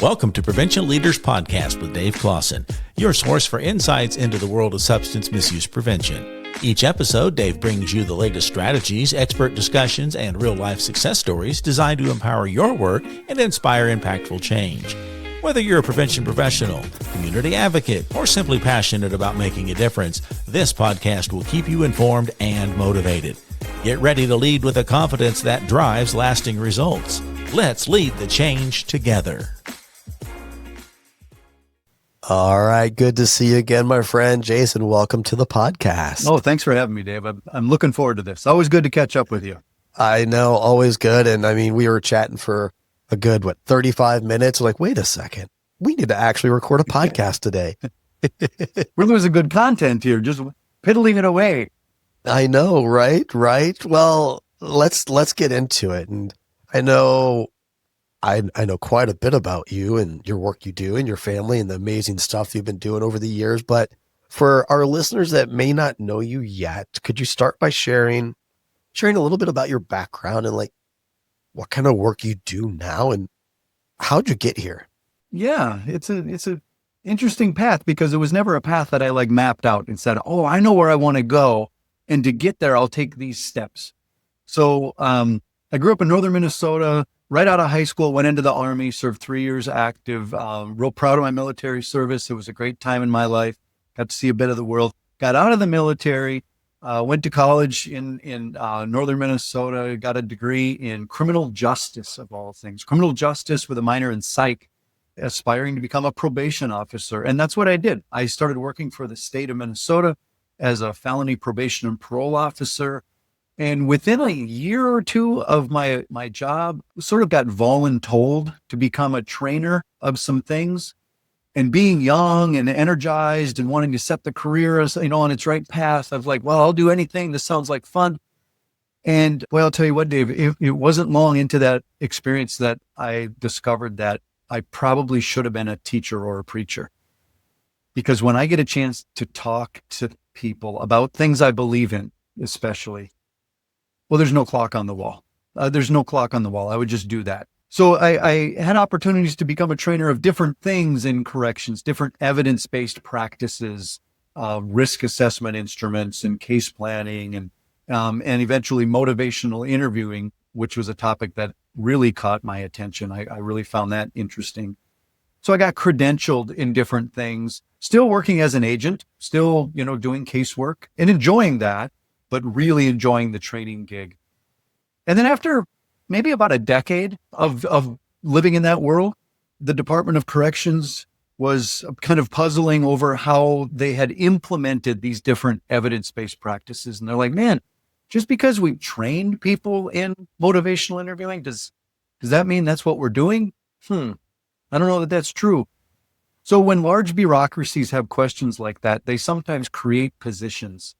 Welcome to Prevention Leaders Podcast with Dave Closson, your source for insights into the world of substance misuse prevention. Each episode, Dave brings you the latest strategies, expert discussions, and real-life success stories designed to empower your work and inspire impactful change. Whether you're a prevention professional, community advocate, or simply passionate about making a difference, this podcast will keep you informed and motivated. Get ready to lead with a confidence that drives lasting results. Let's lead the change together. All right. Good to see you again, my friend. Jason, welcome to the podcast. Oh, thanks for having me, Dave. I'm looking forward to this. Always good to catch up with you. I know, always good. And I mean, we were chatting for a good, 35 minutes? Like, wait a second. We need to actually record a podcast today. We're losing good content here, just piddling it away. I know, right? Well, let's get into it. And I know quite a bit about you and your work you do and your family and the amazing stuff you've been doing over the years. But for our listeners that may not know you yet, could you start by sharing a little bit about your background and what kind of work you do now and how'd you get here? Yeah, it's a interesting path because it was never a path that I mapped out and said, oh, I know where I want to go. And to get there, I'll take these steps. So I grew up in northern Minnesota. Right out of high school, went into the Army, served 3 years active, real proud of my military service. It was a great time in my life. Got to see a bit of the world. Got out of the military, went to college in northern Minnesota, got a degree in criminal justice, of all things. Criminal justice with a minor in psych, aspiring to become a probation officer. And that's what I did. I started working for the state of Minnesota as a felony probation and parole officer. And within a year or two of my job, sort of got voluntold to become a trainer of some things. And being young and energized and wanting to set the career on its right path, I was like, well, I'll do anything. This sounds like fun. And well, I'll tell you what, Dave, it wasn't long into that experience that I discovered that I probably should have been a teacher or a preacher. Because when I get a chance to talk to people about things I believe in, especially, well, there's no clock on the wall. I would just do that. So I had opportunities to become a trainer of different things in corrections, different evidence-based practices, risk assessment instruments and case planning and eventually motivational interviewing, which was a topic that really caught my attention. I really found that interesting. So I got credentialed in different things, still working as an agent, still, doing casework and enjoying that, but really enjoying the training gig. And then after maybe about a decade of living in that world, the Department of Corrections was kind of puzzling over how they had implemented these different evidence-based practices. And they're like, man, just because we've trained people in motivational interviewing, does that mean that's what we're doing? I don't know that that's true. So when large bureaucracies have questions like that, they sometimes create positions.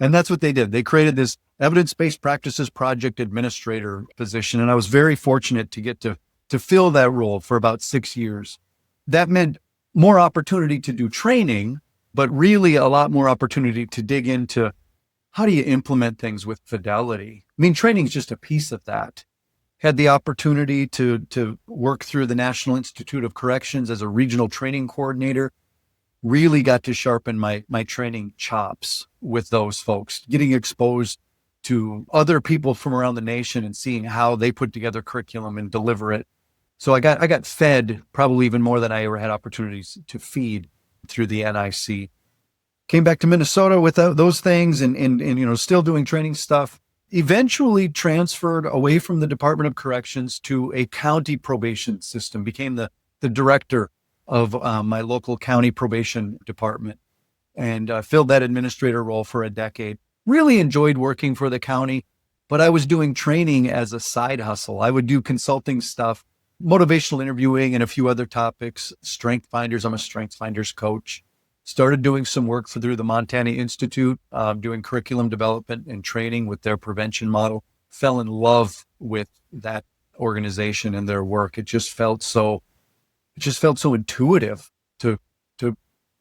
And that's what they did. They created this evidence-based practices project administrator position. And I was very fortunate to get to fill that role for about 6 years. That meant more opportunity to do training, but really a lot more opportunity to dig into how do you implement things with fidelity? I mean, training is just a piece of that. Had the opportunity to work through the National Institute of Corrections as a regional training coordinator. Really got to sharpen my training chops with those folks, getting exposed to other people from around the nation and seeing how they put together curriculum and deliver it. So I got fed probably even more than I ever had opportunities to feed through the NIC. Came back to Minnesota with those things and still doing training stuff. Eventually transferred away from the Department of Corrections to a county probation system, became the director of my local county probation department and filled that administrator role for a decade. Really enjoyed working for the county, but I was doing training as a side hustle. I would do consulting stuff, motivational interviewing and a few other topics, strength finders. I'm a strength finders coach. Started doing some work through the Montana Institute, doing curriculum development and training with their prevention model. Fell in love with that organization and their work. It just felt so intuitive to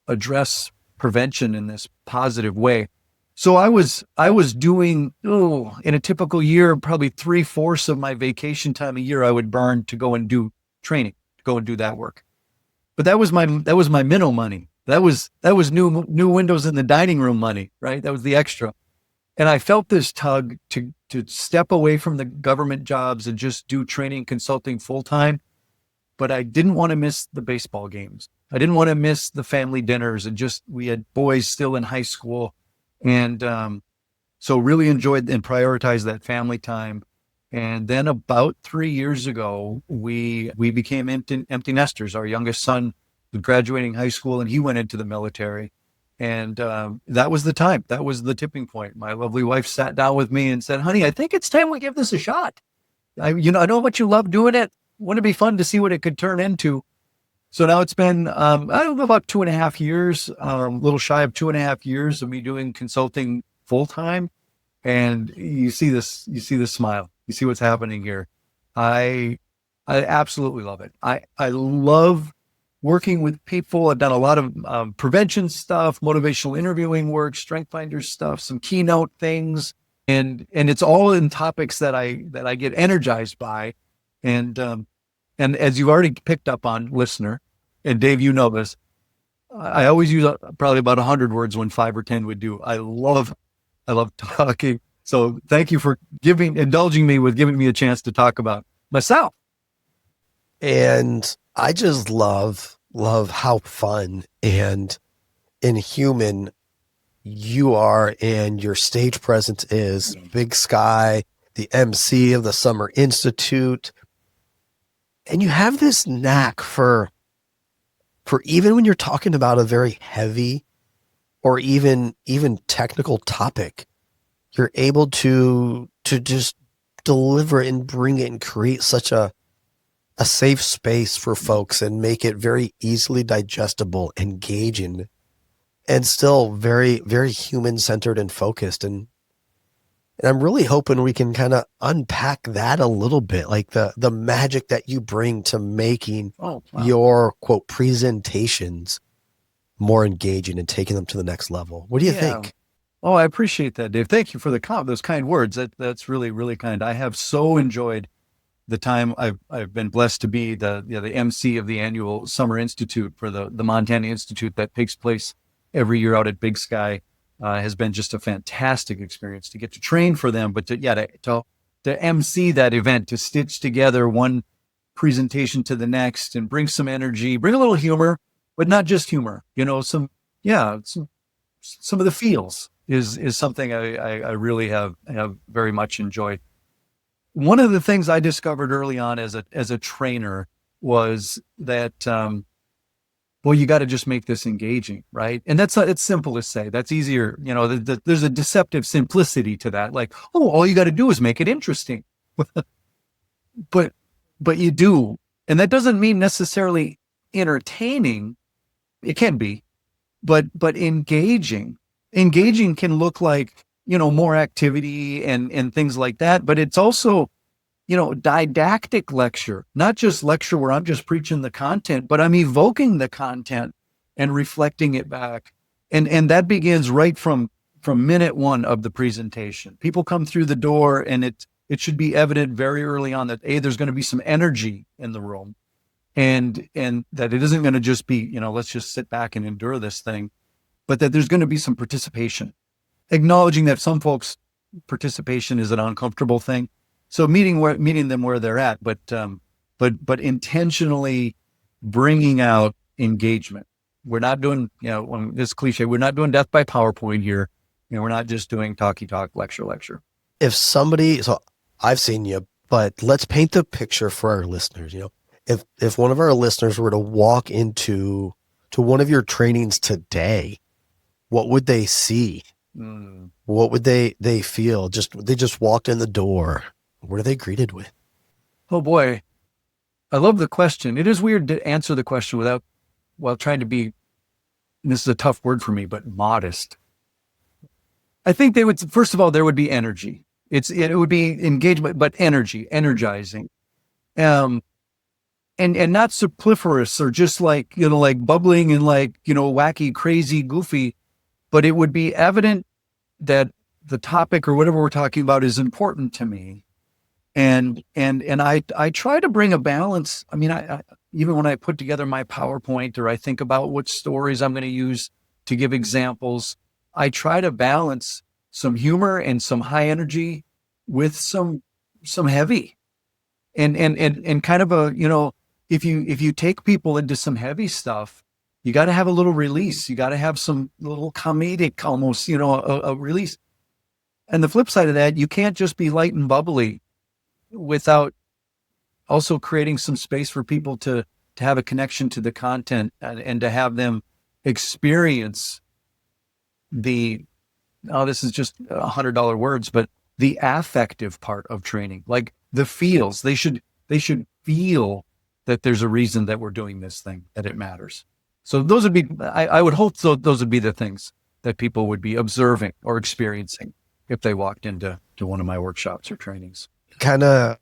address prevention in this positive way. So I was doing, in a typical year, probably 3/4 of my vacation time a year I would burn to go and do training go and do that work. But that was my minnow money. That was new windows in the dining room money, right? That was the extra. And I felt this tug to step away from the government jobs and just do training consulting full time. But I didn't want to miss the baseball games. I didn't want to miss the family dinners, and we had boys still in high school. And so really enjoyed and prioritized that family time. And then about 3 years ago, we became empty nesters. Our youngest son was graduating high school and he went into the military. And that was the time. That was the tipping point. My lovely wife sat down with me and said, honey, I think it's time we give this a shot. I know what you love doing it. Wouldn't it be fun to see what it could turn into? So now it's been, I don't know, about 2.5 years, a little shy of 2.5 years of me doing consulting full time. And you see this smile. You see what's happening here. I absolutely love it. I love working with people. I've done a lot of prevention stuff, motivational interviewing work, strength finder stuff, some keynote things, and it's all in topics that I get energized by. And as you've already picked up on, listener, and Dave, you know this, I always use probably about 100 words when 5 or 10 would do. I love talking. So thank you for indulging me with giving me a chance to talk about myself. And I just love how fun and human you are, and your stage presence is. Big Sky, the MC of the Summer Institute. And you have this knack for even when you're talking about a very heavy or even technical topic, you're able to just deliver and bring it and create such a safe space for folks and make it very easily digestible, engaging, and still very, very human-centered and focused. And I'm really hoping we can kind of unpack that a little bit, like the magic that you bring to making your, quote, presentations more engaging and taking them to the next level. What do you think? Oh, I appreciate that, Dave. Thank you for those kind words. That's really, really kind. I have so enjoyed the time I've been blessed to be the MC of the annual Summer Institute for the Montana Institute that takes place every year out at Big Sky. Has been just a fantastic experience to get to train for them, but to MC that event, to stitch together one presentation to the next and bring some energy, bring a little humor, but not just humor, some of the feels is something I really have very much enjoyed. One of the things I discovered early on as a trainer was that, you got to just make this engaging, right? And it's simple to say. That's easier. There's a deceptive simplicity to that. Like, all you got to do is make it interesting. but you do. And that doesn't mean necessarily entertaining. It can be, but engaging. Engaging can look like, more activity and things like that. But it's also, didactic lecture, not just lecture where I'm just preaching the content, but I'm evoking the content and reflecting it back. And that begins right from minute one of the presentation. People come through the door and it should be evident very early on that there's going to be some energy in the room and that it isn't going to just be, let's just sit back and endure this thing, but that there's going to be some participation, acknowledging that some folks' participation is an uncomfortable thing. So meeting them where they're at, but intentionally bringing out engagement. We're not doing, this cliche, we're not doing death by PowerPoint here. We're not just doing talky talk, lecture. So I've seen you, but let's paint the picture for our listeners. If one of our listeners were to walk into one of your trainings today, what would they see? What would they feel? They just walked in the door. What are they greeted with? Oh boy. I love the question. It is weird to answer the question while trying to be, and this is a tough word for me, but modest. I think first of all, there would be energy. It would be engagement, but energizing. And not superfluous or just like bubbling and wacky, crazy, goofy, but it would be evident that the topic or whatever we're talking about is important to me. And I try to bring a balance. I mean, I even when I put together my PowerPoint or I think about what stories I'm going to use to give examples, I try to balance some humor and some high energy with some heavy and kind of a, if you take people into some heavy stuff, you got to have a little release. You got to have some little comedic almost, a release. And the flip side of that, you can't just be light and bubbly without also creating some space for people to have a connection to the content and to have them experience this is just $100 words, but the affective part of training, like the feels. They should feel that there's a reason that we're doing this thing, that it matters. So those would be, I would hope those would be the things that people would be observing or experiencing if they walked into one of my workshops or trainings. Kind of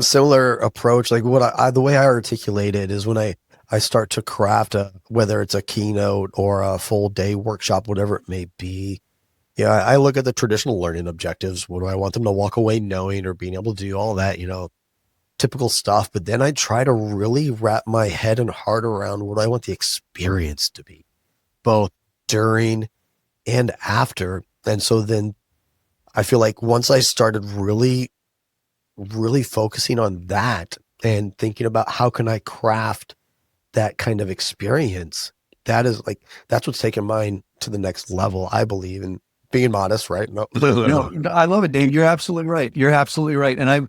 similar approach. Like the way I articulate it is when I start to craft whether it's a keynote or a full day workshop, whatever it may be. Yeah, I look at the traditional learning objectives. What do I want them to walk away knowing or being able to do all that, typical stuff. But then I try to really wrap my head and heart around what I want the experience to be, both during and after. And so then I feel like once I started really, really focusing on that and thinking about how can I craft that kind of experience, that's what's taken mine to the next level, I believe. And being modest, right? No, I love it, Dave. You're absolutely right. And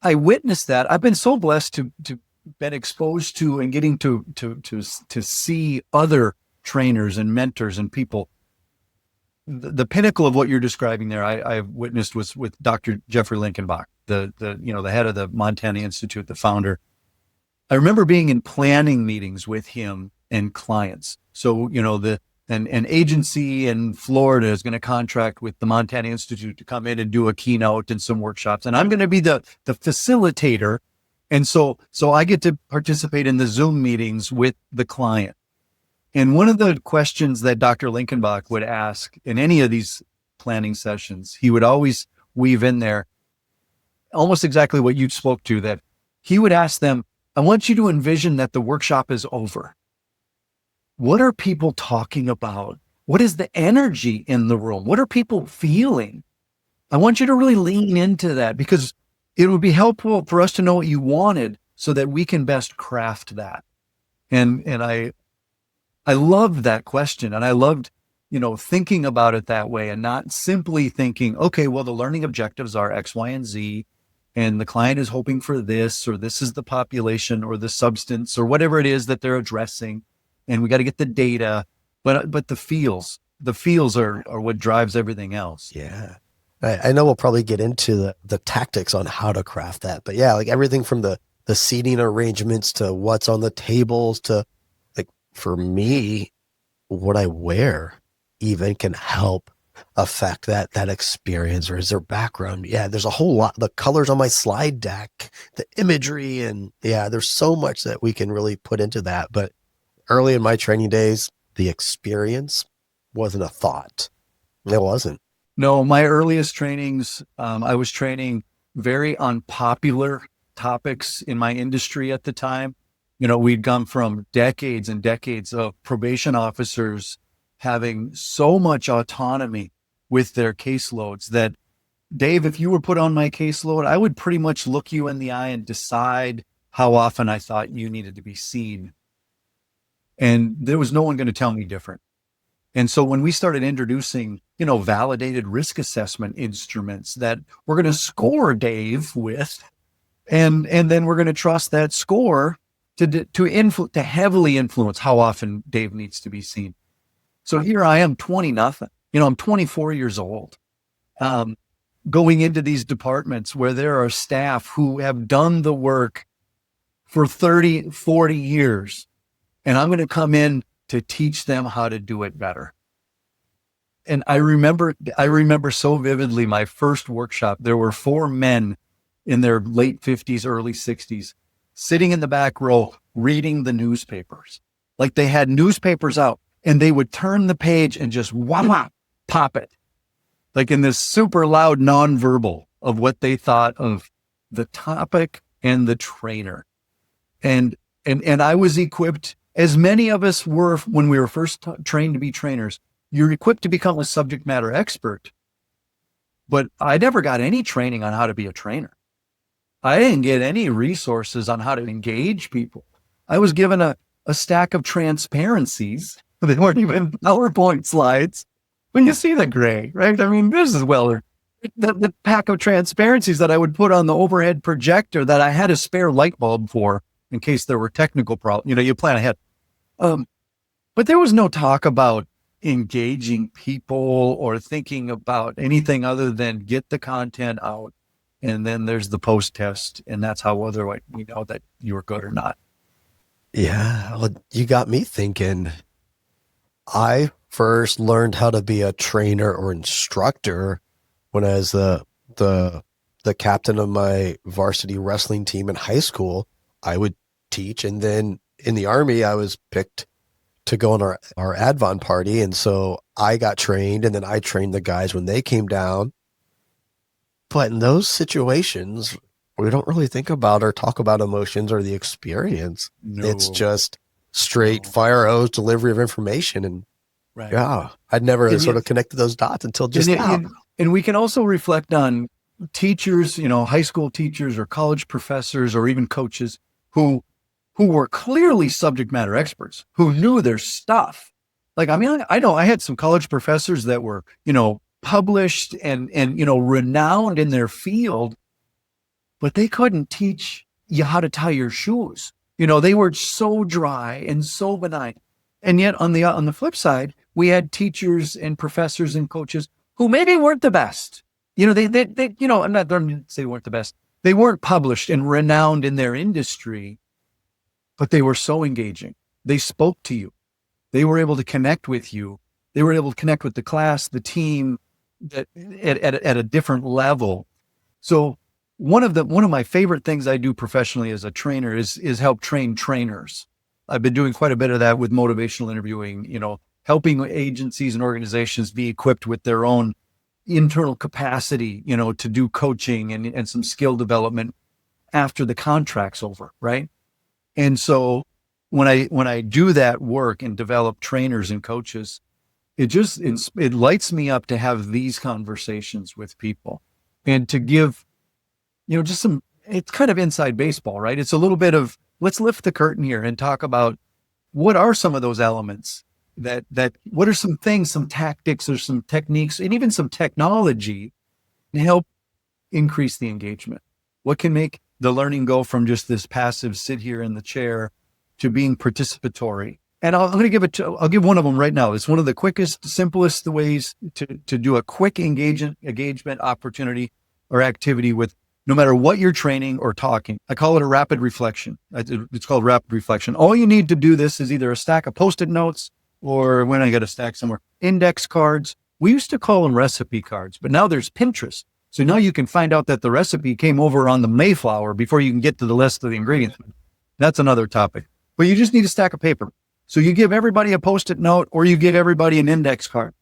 I witnessed that. I've been so blessed to been exposed to and getting to see other trainers and mentors and people. The pinnacle of what you're describing there, I've witnessed was with Dr. Jeffrey Linkenbach, the head of the Montana Institute, the founder. I remember being in planning meetings with him and clients. So, an agency in Florida is going to contract with the Montana Institute to come in and do a keynote and some workshops. And I'm going to be the facilitator. And so I get to participate in the Zoom meetings with the client. And one of the questions that Dr. Linkenbach would ask in any of these planning sessions, he would always weave in there almost exactly what you spoke to, that he would ask them, I want you to envision that the workshop is over. What are people talking about? What is the energy in the room? What are people feeling? I want you to really lean into that because it would be helpful for us to know what you wanted so that we can best craft that. And I loved that question. And I loved, thinking about it that way and not simply thinking, okay, well, the learning objectives are X, Y, and Z, and the client is hoping for this, or this is the population or the substance or whatever it is that they're addressing. And we got to get the data, but the feels are what drives everything else. Yeah. I know we'll probably get into the tactics on how to craft that, but yeah, like everything from the seating arrangements to what's on the tables to, like, for me, what I wear even can help affect that experience, or is there background? Yeah, there's a whole lot, the colors on my slide deck, the imagery, and yeah, there's so much that we can really put into that. But early in my training days, the experience wasn't a thought. It wasn't. No, my earliest trainings, I was training very unpopular topics in my industry at the time. We'd gone from decades and decades of probation officers having so much autonomy with their caseloads that, Dave, if you were put on my caseload, I would pretty much look you in the eye and decide how often I thought you needed to be seen. And there was no one going to tell me different. And so when we started introducing, validated risk assessment instruments that we're going to score Dave with, and then we're going to trust that score to heavily influence how often Dave needs to be seen. So here I am, 20-nothing. I'm 24 years old, going into these departments where there are staff who have done the work for 30, 40 years. And I'm going to come in to teach them how to do it better. And I remember so vividly my first workshop. There were 4 men in their late 50s, early 60s, sitting in the back row, reading the newspapers. Like they had newspapers out and they would turn the page and just wah, pop it. Like in this super loud nonverbal. of what they thought of the topic and the trainer. And I was equipped, as many of us were when we were first trained to be trainers. You're equipped to become a subject matter expert. But I never got any training on how to be a trainer. I didn't get any resources on how to engage people. I was given a stack of transparencies. They weren't even PowerPoint slides. When you see the gray, right? I mean, this is the pack of transparencies that I would put on the overhead projector that I had a spare light bulb for in case there were technical problems. You plan ahead. But there was no talk about engaging people or thinking about anything other than get the content out. And then there's the post test. And that's how whether we know that you were good or not. Yeah. Well, you got me thinking. I first learned how to be a trainer or instructor when I was the captain of my varsity wrestling team in high school. I would teach. And then in the Army, I was picked to go on our Advon party. And so I got trained, and then I trained the guys when they came down. But in those situations, we don't really think about or talk about emotions or the experience. No. It's just straight fire hose delivery of information. And Right. yeah, I'd never sort of connected those dots until just now. And we can also reflect on teachers, high school teachers or college professors or even coaches who were clearly subject matter experts, who knew their stuff. Like, I mean, I know I had some college professors that were, published and renowned in their field, but they couldn't teach you how to tie your shoes. They were so dry and so benign. And yet on the flip side, we had teachers and professors and coaches who maybe weren't the best. They I'm not going to say they weren't the best. They weren't published and renowned in their industry, but they were so engaging. They spoke to you. They were able to connect with you. They were able to connect with the class, the team, that at a different level. So one of my favorite things I do professionally as a trainer is help train trainers. I've been doing quite a bit of that with motivational interviewing, helping agencies and organizations be equipped with their own internal capacity, to do coaching and some skill development after the contract's over, right? And so when I do that work and develop trainers and coaches, it lights me up to have these conversations with people and to give, just some, it's kind of inside baseball, right? It's a little bit of, let's lift the curtain here and talk about what are some of those elements that what are some things, some tactics or some techniques and even some technology to help increase the engagement. What can make the learning go from just this passive sit here in the chair to being participatory? And I'll give one of them right now. It's one of the quickest, simplest ways to do a quick engagement opportunity or activity with no matter what you're training or talking. I call it a rapid reflection. It's called rapid reflection. All you need to do this is either a stack of Post-it notes or when I got a stack somewhere, index cards. We used to call them recipe cards, but now there's Pinterest. So now you can find out that the recipe came over on the Mayflower before you can get to the list of the ingredients. That's another topic. But you just need a stack of paper. So you give everybody a Post-it note or you give everybody an index card.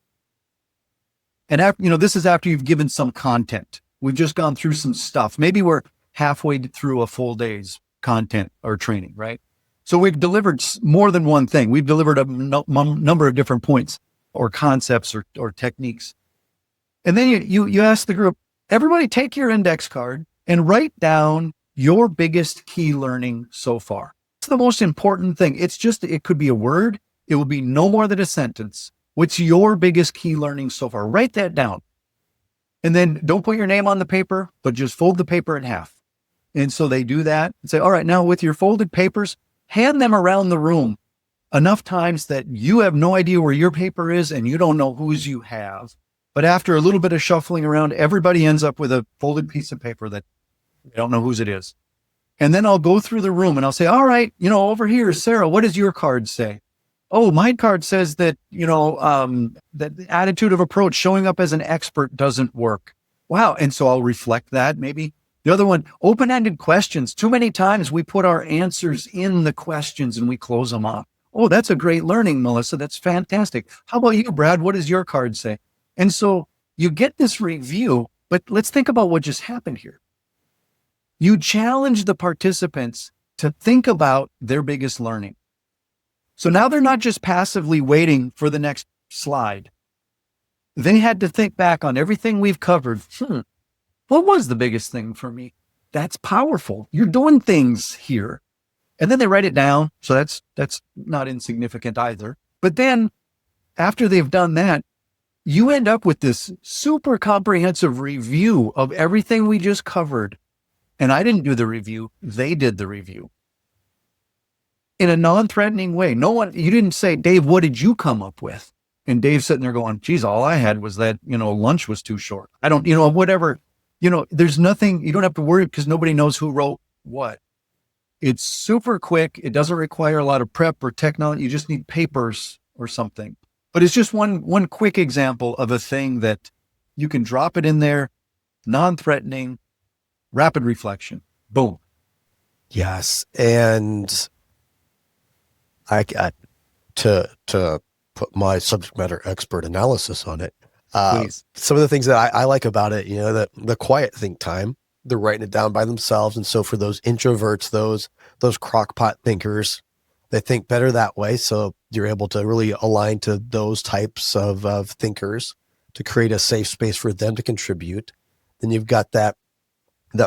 And after, this is after you've given some content. We've just gone through some stuff. Maybe we're halfway through a full day's content or training, right? So we've delivered more than one thing. We've delivered a number of different points or concepts or techniques. And then you ask the group, everybody take your index card and write down your biggest key learning so far. It's the most important thing. It could be a word. It will be no more than a sentence. What's your biggest key learning so far? Write that down. And then don't put your name on the paper, but just fold the paper in half. And so they do that and say, all right, now with your folded papers, hand them around the room enough times that you have no idea where your paper is and you don't know whose you have. But after a little bit of shuffling around, everybody ends up with a folded piece of paper that they don't know whose it is. And then I'll go through the room and I'll say, all right, over here, Sarah, what does your card say? Oh, my card says that, that the attitude of approach, showing up as an expert doesn't work. Wow. And so I'll reflect that. Maybe the other one, open-ended questions. Too many times we put our answers in the questions and we close them off. Oh, that's a great learning, Melissa. That's fantastic. How about you, Brad? What does your card say? And so you get this review But let's think about what just happened here. You challenge the participants to think about their biggest learning. So now they're not just passively waiting for the next slide. They had to think back on everything we've covered. What was the biggest thing for me? That's powerful. You're doing things here. And then they write it down. So that's not insignificant either. But then after they've done that, you end up with this super comprehensive review of everything we just covered. And I didn't do the review. They did the review in a non-threatening way. You didn't say, Dave, what did you come up with? And Dave's sitting there going, geez, all I had was that, lunch was too short. I don't, whatever, there's nothing, you don't have to worry because nobody knows who wrote what. It's super quick. It doesn't require a lot of prep or technology. You just need papers or something. But it's just one quick example of a thing that you can drop it in there, non-threatening, rapid reflection. Boom. Yes. And I got to put my subject matter expert analysis on it. Some of the things that I like about it, the quiet think time, they're writing it down by themselves. And so for those introverts, those crockpot thinkers, they think better that way. So you're able to really align to those types of thinkers to create a safe space for them to contribute. Then you've got that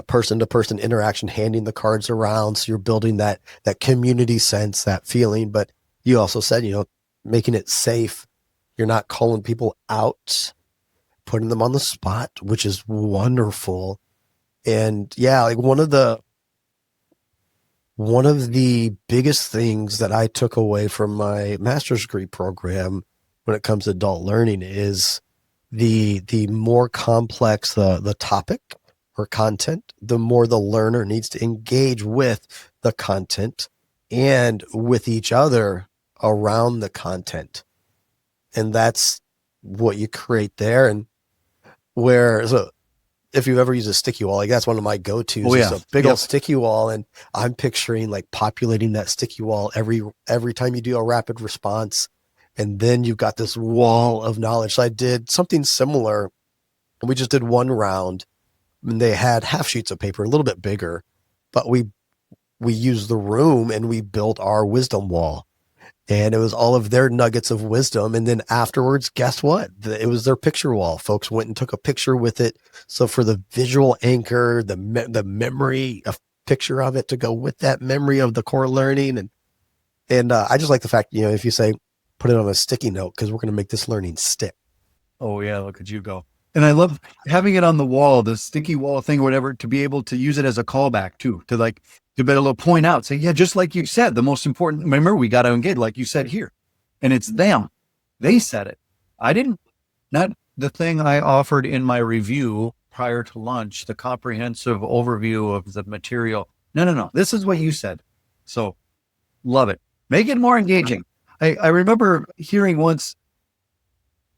person-to-person interaction, handing the cards around. So you're building that community sense, that feeling. But you also said, making it safe. You're not calling people out, putting them on the spot, which is wonderful. And yeah, like one of the biggest things that I took away from my master's degree program when it comes to adult learning is the more complex the topic or content, the more the learner needs to engage with the content and with each other around the content. And that's what you create there. And if you've ever used a sticky wall, like that's one of my go-tos. Oh, yeah. Is a big old sticky wall. And I'm picturing like populating that sticky wall every time you do a rapid response. And then you've got this wall of knowledge. So I did something similar. And we just did one round. And they had half sheets of paper, a little bit bigger, but we used the room and we built our wisdom wall. And it was all of their nuggets of wisdom. And then afterwards, guess what? It was their picture wall. Folks went and took a picture with it. So for the visual anchor, the memory, a picture of it to go with that memory of the core learning. And I just like the fact, if you say, put it on a sticky note, because we're going to make this learning stick. Oh yeah. Look at you go. And I love having it on the wall, the sticky wall thing or whatever, to be able to use it as a callback too, to be able to point out, say, yeah, just like you said, the most important, remember, we got to engage, like you said here. And it's them. They said it. I didn't, not the thing I offered in my review prior to lunch, the comprehensive overview of the material. No. This is what you said. So love it. Make it more engaging. I remember hearing once,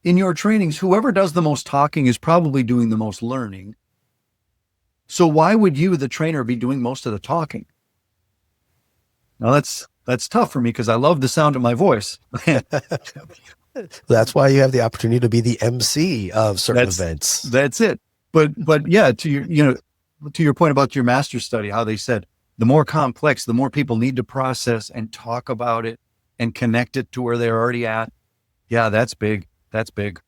in your trainings, whoever does the most talking is probably doing the most learning. So why would you, the trainer, be doing most of the talking? Now that's tough for me because I love the sound of my voice. That's why you have the opportunity to be the MC of certain events. That's it. But yeah, to your point about your master's study, how they said the more complex, the more people need to process and talk about it and connect it to where they're already at. Yeah, that's big. That's big.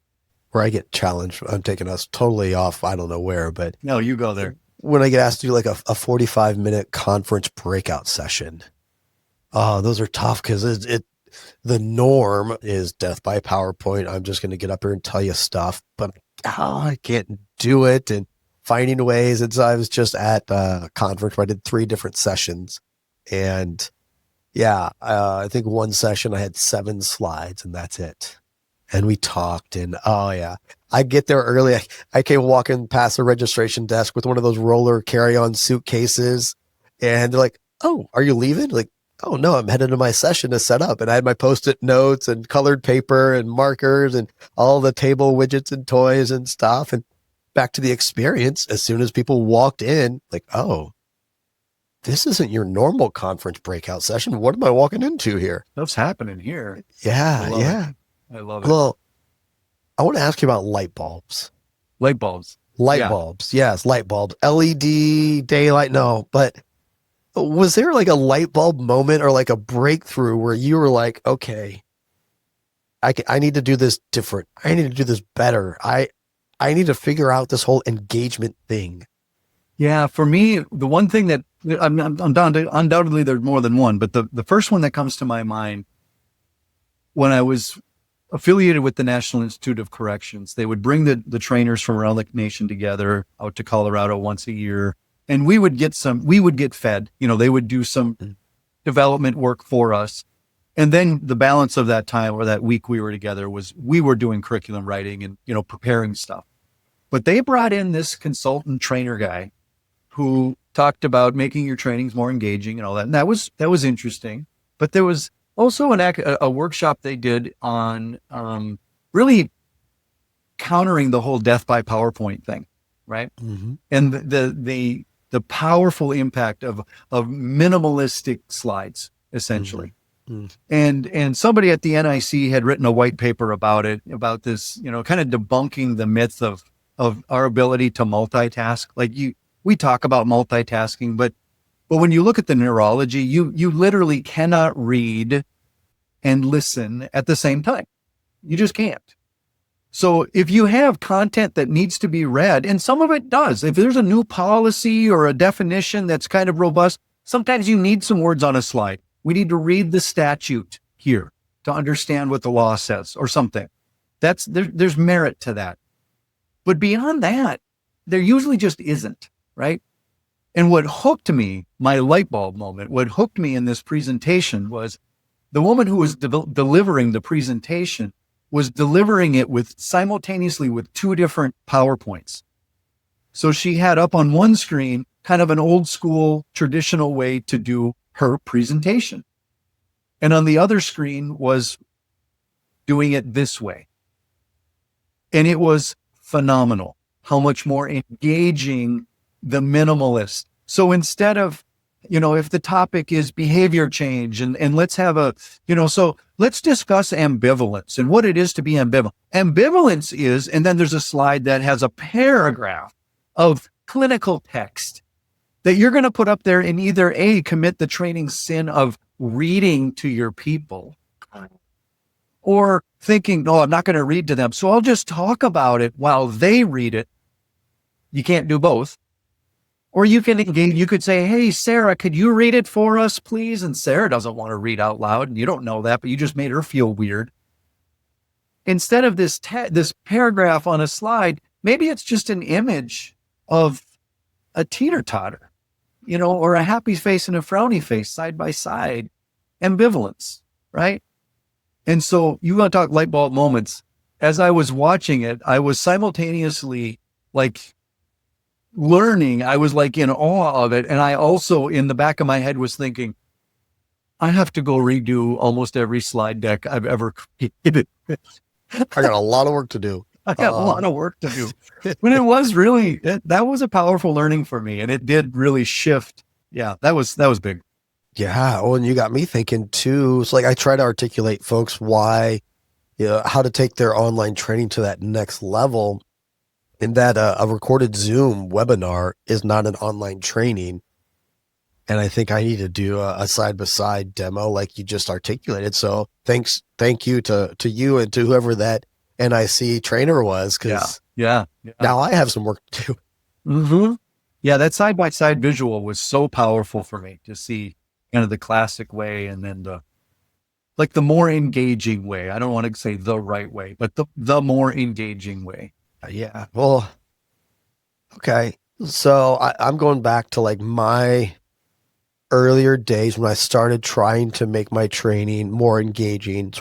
Where I get challenged, I'm taking us totally off. I don't know where, but no, you go there. When I get asked to do like a 45-minute conference breakout session, those are tough because the norm is death by PowerPoint. I'm just going to get up here and tell you stuff, but I can't do it. And finding ways. And so I was just at a conference where I did 3 different sessions, and I think one session I had 7 slides and that's it. And we talked, and I get there early. I came walking past the registration desk with one of those roller carry-on suitcases, and they're like, "Oh, are you leaving?" Like, "Oh no, I'm headed to my session to set up." And I had my Post-it notes and colored paper and markers and all the table widgets and toys and stuff. And back to the experience, as soon as people walked in, like, "Oh, this isn't your normal conference breakout session. What am I walking into here?" Stuff's happening here. Yeah. I love it. Well, I want to ask you about light bulbs. Light bulbs. Light bulbs. Yes, light bulbs. LED, daylight. No, but was there like a light bulb moment or like a breakthrough where you were like, okay, I need to do this different. I need to do this better. I need to figure out this whole engagement thing. Yeah, for me, the one thing that I'm down to, undoubtedly there's more than one, but the first one that comes to my mind, when I was affiliated with the National Institute of Corrections, they would bring the trainers from around the nation together out to Colorado once a year, and we would get fed. They would do some development work for us. And then the balance of that time or that week we were together we were doing curriculum writing and, preparing stuff. But they brought in this consultant trainer guy who talked about making your trainings more engaging and all that. And that was interesting. But there was also a workshop they did on really countering the whole death by PowerPoint thing, right? Mm-hmm. And the powerful impact of minimalistic slides, essentially. Mm-hmm. And somebody at the NIC had written a white paper about it, about this, kind of debunking the myth of our ability to multitask. Like we talk about multitasking, but when you look at the neurology, you literally cannot read and listen at the same time. You just can't. So if you have content that needs to be read, and some of it does, if there's a new policy or a definition that's kind of robust, sometimes you need some words on a slide. We need to read the statute here to understand what the law says or something. There's merit to that. But beyond that, there usually just isn't, right? And what hooked me, my light bulb moment, what hooked me in this presentation was the woman who was delivering the presentation was delivering it simultaneously with two different PowerPoints. So she had up on one screen kind of an old school traditional way to do her presentation. And on the other screen was doing it this way. And it was phenomenal how much more engaging the minimalist. So instead of, if the topic is behavior change and let's have so let's discuss ambivalence and what it is to be ambivalent. Ambivalence is, and then there's a slide that has a paragraph of clinical text that you're going to put up there and either A, commit the training sin of reading to your people or thinking, no, I'm not going to read to them. So I'll just talk about it while they read it. You can't do both. Or you could say, hey, Sarah, could you read it for us, please? And Sarah doesn't want to read out loud. And you don't know that, but you just made her feel weird. Instead of this paragraph on a slide, maybe it's just an image of a teeter-totter, or a happy face and a frowny face side by side. Ambivalence, right? And so you want to talk light bulb moments. As I was watching it, I was simultaneously learning. I was in awe of it. And I also, in the back of my head, was thinking, I have to go redo almost every slide deck I've ever created. I got a lot of work to do. I got a lot of work to do. But it was really, that was a powerful learning for me. And it did really shift. Yeah, that was big. Yeah. Oh, and you got me thinking too. It's I try to articulate folks why, how to take their online training to that next level. And that a recorded Zoom webinar is not an online training. And I think I need to do a side-by-side demo like you just articulated. So thank you to you and to whoever that NIC trainer was, because yeah. Now I have some work to do. Mm-hmm. Yeah, that side-by-side visual was so powerful for me to see kind of the classic way and then the more engaging way. I don't want to say the right way, but the more engaging way. Yeah. Well, okay. So I'm going back to my earlier days when I started trying to make my training more engaging,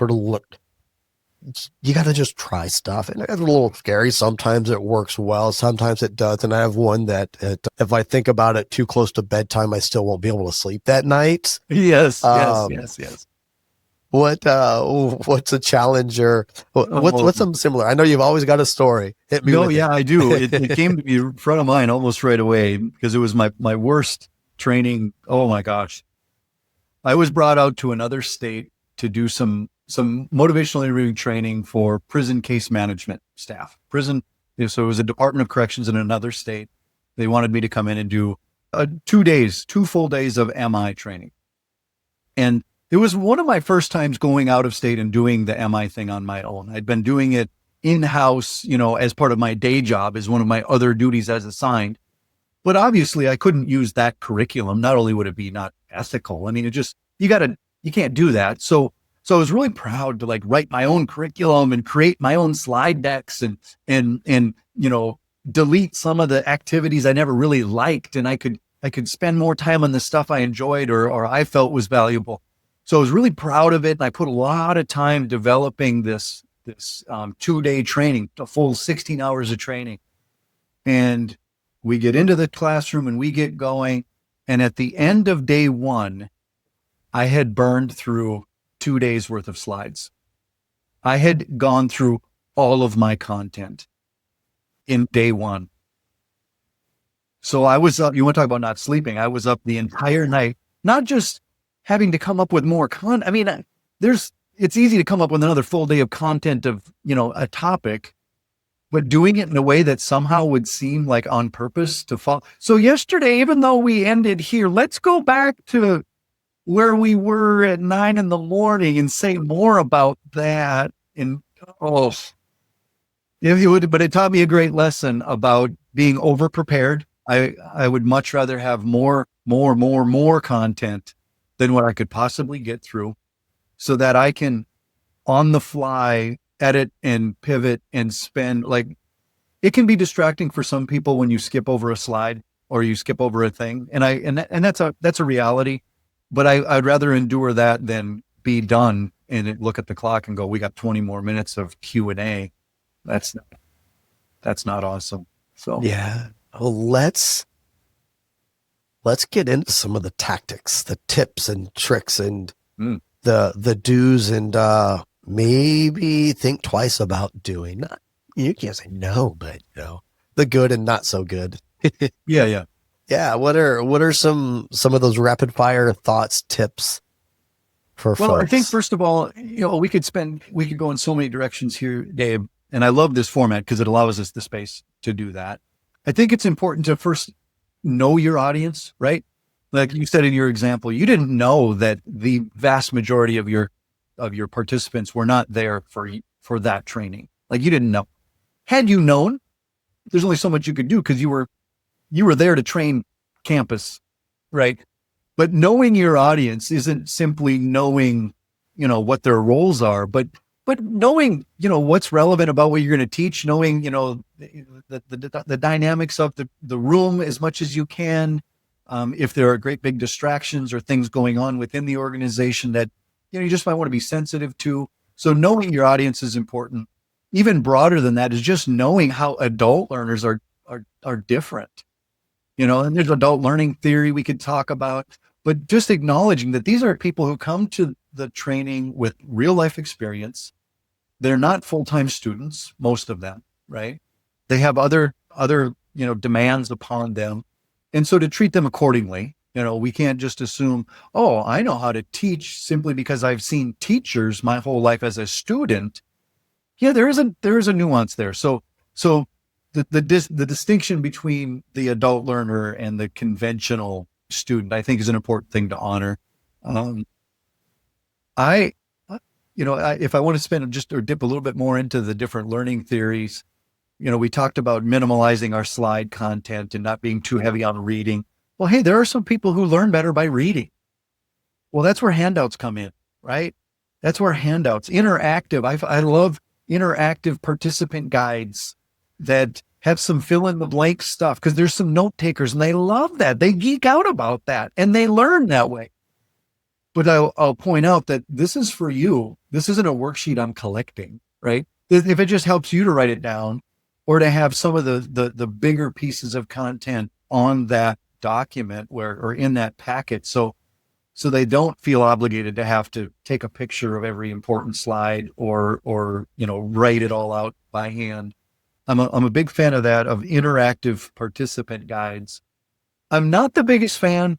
you got to just try stuff. And it's a little scary. Sometimes it works well. Sometimes it does. And I have one that if I think about it too close to bedtime, I still won't be able to sleep that night. Yes. What's a challenge or what's something similar? I know you've always got a story. Hit me with it. I do. It came to be in front of mine almost right away because it was my worst training. Oh my gosh. I was brought out to another state to do some motivational interviewing training for prison case management staff, prison So it was a Department of Corrections in another state. They wanted me to come in and do 2 full days of MI training. And it was one of my first times going out of state and doing the MI thing on my own. I'd been doing it in-house, as part of my day job, as one of my other duties as assigned. But obviously I couldn't use that curriculum. Not only would it be not ethical, I mean, you can't do that. So I was really proud to write my own curriculum and create my own slide decks and delete some of the activities I never really liked. And I could spend more time on the stuff I enjoyed or I felt was valuable. So I was really proud of it. And I put a lot of time developing this 2-day training, a full 16 hours of training. And we get into the classroom and we get going. And at the end of day 1, I had burned through 2 days worth of slides. I had gone through all of my content in day 1. So I was up, you want to talk about not sleeping. I was up the entire night, not just having to come up with more content. I mean, it's easy to come up with another full day of content of, a topic, but doing it in a way that somehow would seem like on purpose to fall. So yesterday, even though we ended here, let's go back to where we were at 9 a.m. and say more about that. And but it taught me a great lesson about being over prepared. I would much rather have more content than what I could possibly get through, so that I can on the fly edit and pivot and spend. It can be distracting for some people when you skip over a slide or you skip over a thing. And that's a reality, but I'd rather endure that than be done and look at the clock and go, we got 20 more minutes of Q&A. That's not awesome. So Yeah. Well, let's get into some of the tactics, the tips and tricks and the do's and maybe think twice about doing. You can't say no, but the good and not so good. Yeah. Yeah. What are some of those rapid fire thoughts, tips for folks? I think first of all, we could go in so many directions here, Dave, and I love this format because it allows us the space to do that. I think it's important to first know your audience, right? Like you said in your example, you didn't know that the vast majority of your participants were not there for that training. You didn't know. Had you known, there's only so much you could do because you were there to train campus, right? But knowing your audience isn't simply knowing, what their roles are, but knowing, what's relevant about what you're going to teach, knowing, the dynamics of the room as much as you can. If there are great big distractions or things going on within the organization that, you just might want to be sensitive to. So knowing your audience is important. Even broader than that is just knowing how adult learners are different, and there's adult learning theory we could talk about, but just acknowledging that these are people who come to the training with real life experience. They're not full-time students, most of them, right? They have other, demands upon them. And so to treat them accordingly, we can't just assume, oh, I know how to teach simply because I've seen teachers my whole life as a student. Yeah, there is a nuance there. So the distinction between the adult learner and the conventional student, I think, is an important thing to honor. If I want to spend or dip a little bit more into the different learning theories, we talked about minimalizing our slide content and not being too heavy on reading. Well, hey, there are some people who learn better by reading. Well, that's where handouts come in, right? That's where interactive. I love interactive participant guides that have some fill in the blank stuff because there's some note takers and they love that. They geek out about that and they learn that way. But I'll point out that this is for you. This isn't a worksheet I'm collecting, right? If it just helps you to write it down or to have some of the bigger pieces of content on that document or in that packet. So they don't feel obligated to have to take a picture of every important slide or write it all out by hand. I'm a big fan of that, of interactive participant guides. I'm not the biggest fan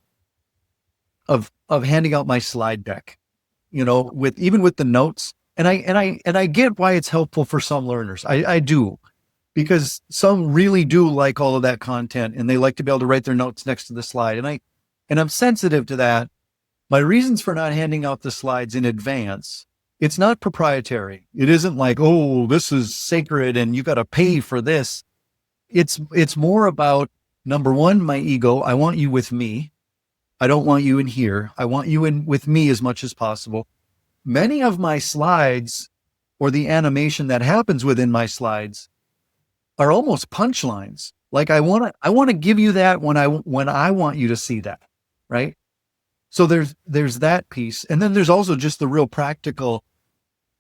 of handing out my slide deck, with the notes. And I get why it's helpful for some learners. I do, because some really do like all of that content and they like to be able to write their notes next to the slide. And I'm sensitive to that. My reasons for not handing out the slides in advance, it's not proprietary. It isn't like, oh, this is sacred and you got to pay for this. It's more about, number one, my ego. I want you with me. I don't want you in here. I want you in with me as much as possible. Many of my slides or the animation that happens within my slides are almost punchlines. Like I want to give you that when I want you to see that, right? So there's that piece. And then there's also just the real practical,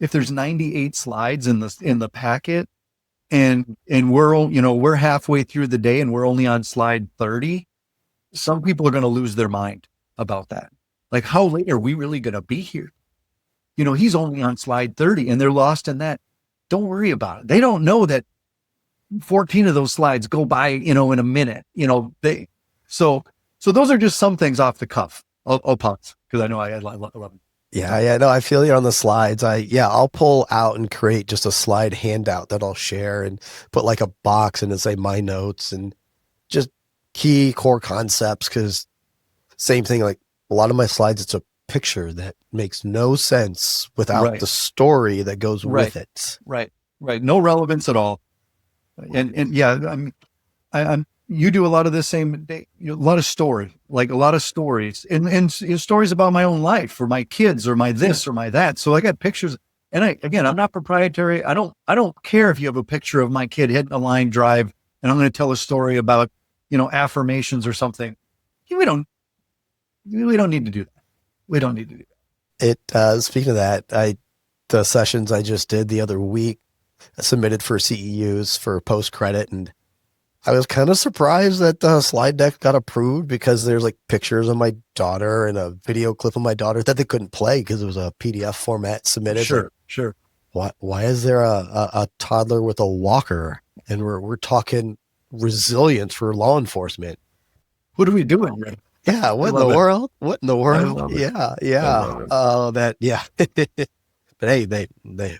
if there's 98 slides in the packet and we're halfway through the day and we're only on slide 30, some people are going to lose their mind about that. Like, how late are we really going to be here? He's only on slide 30 and they're lost in that. Don't worry about it. They don't know that 14 of those slides go by, in a minute, so those are just some things off the cuff. I'll pause because I know I love them. Yeah. No, I feel you on the slides. I'll pull out and create just a slide handout that I'll share and put like a box and say my notes and just key core concepts. Cause same thing, like a lot of my slides, it's a picture that makes no sense without the story that goes with it. Right. No relevance at all. And yeah, I'm you do a lot of the same, a lot of stories and stories about my own life or my kids or my this or my that. So I got pictures and I'm not proprietary. I don't care if you have a picture of my kid hitting a line drive and I'm going to tell a story about, affirmations or something. We don't need to do that. We don't need to do that. It, speaking of that, the sessions I just did the other week, I submitted for CEUs for post credit, and I was kind of surprised that the slide deck got approved because there's like pictures of my daughter and a video clip of my daughter that they couldn't play because it was a PDF format submitted. Sure. Why is there a toddler with a walker? And we're talking resilience for law enforcement. What are we doing? Yeah. What in the world? What in the world? Yeah. But hey, they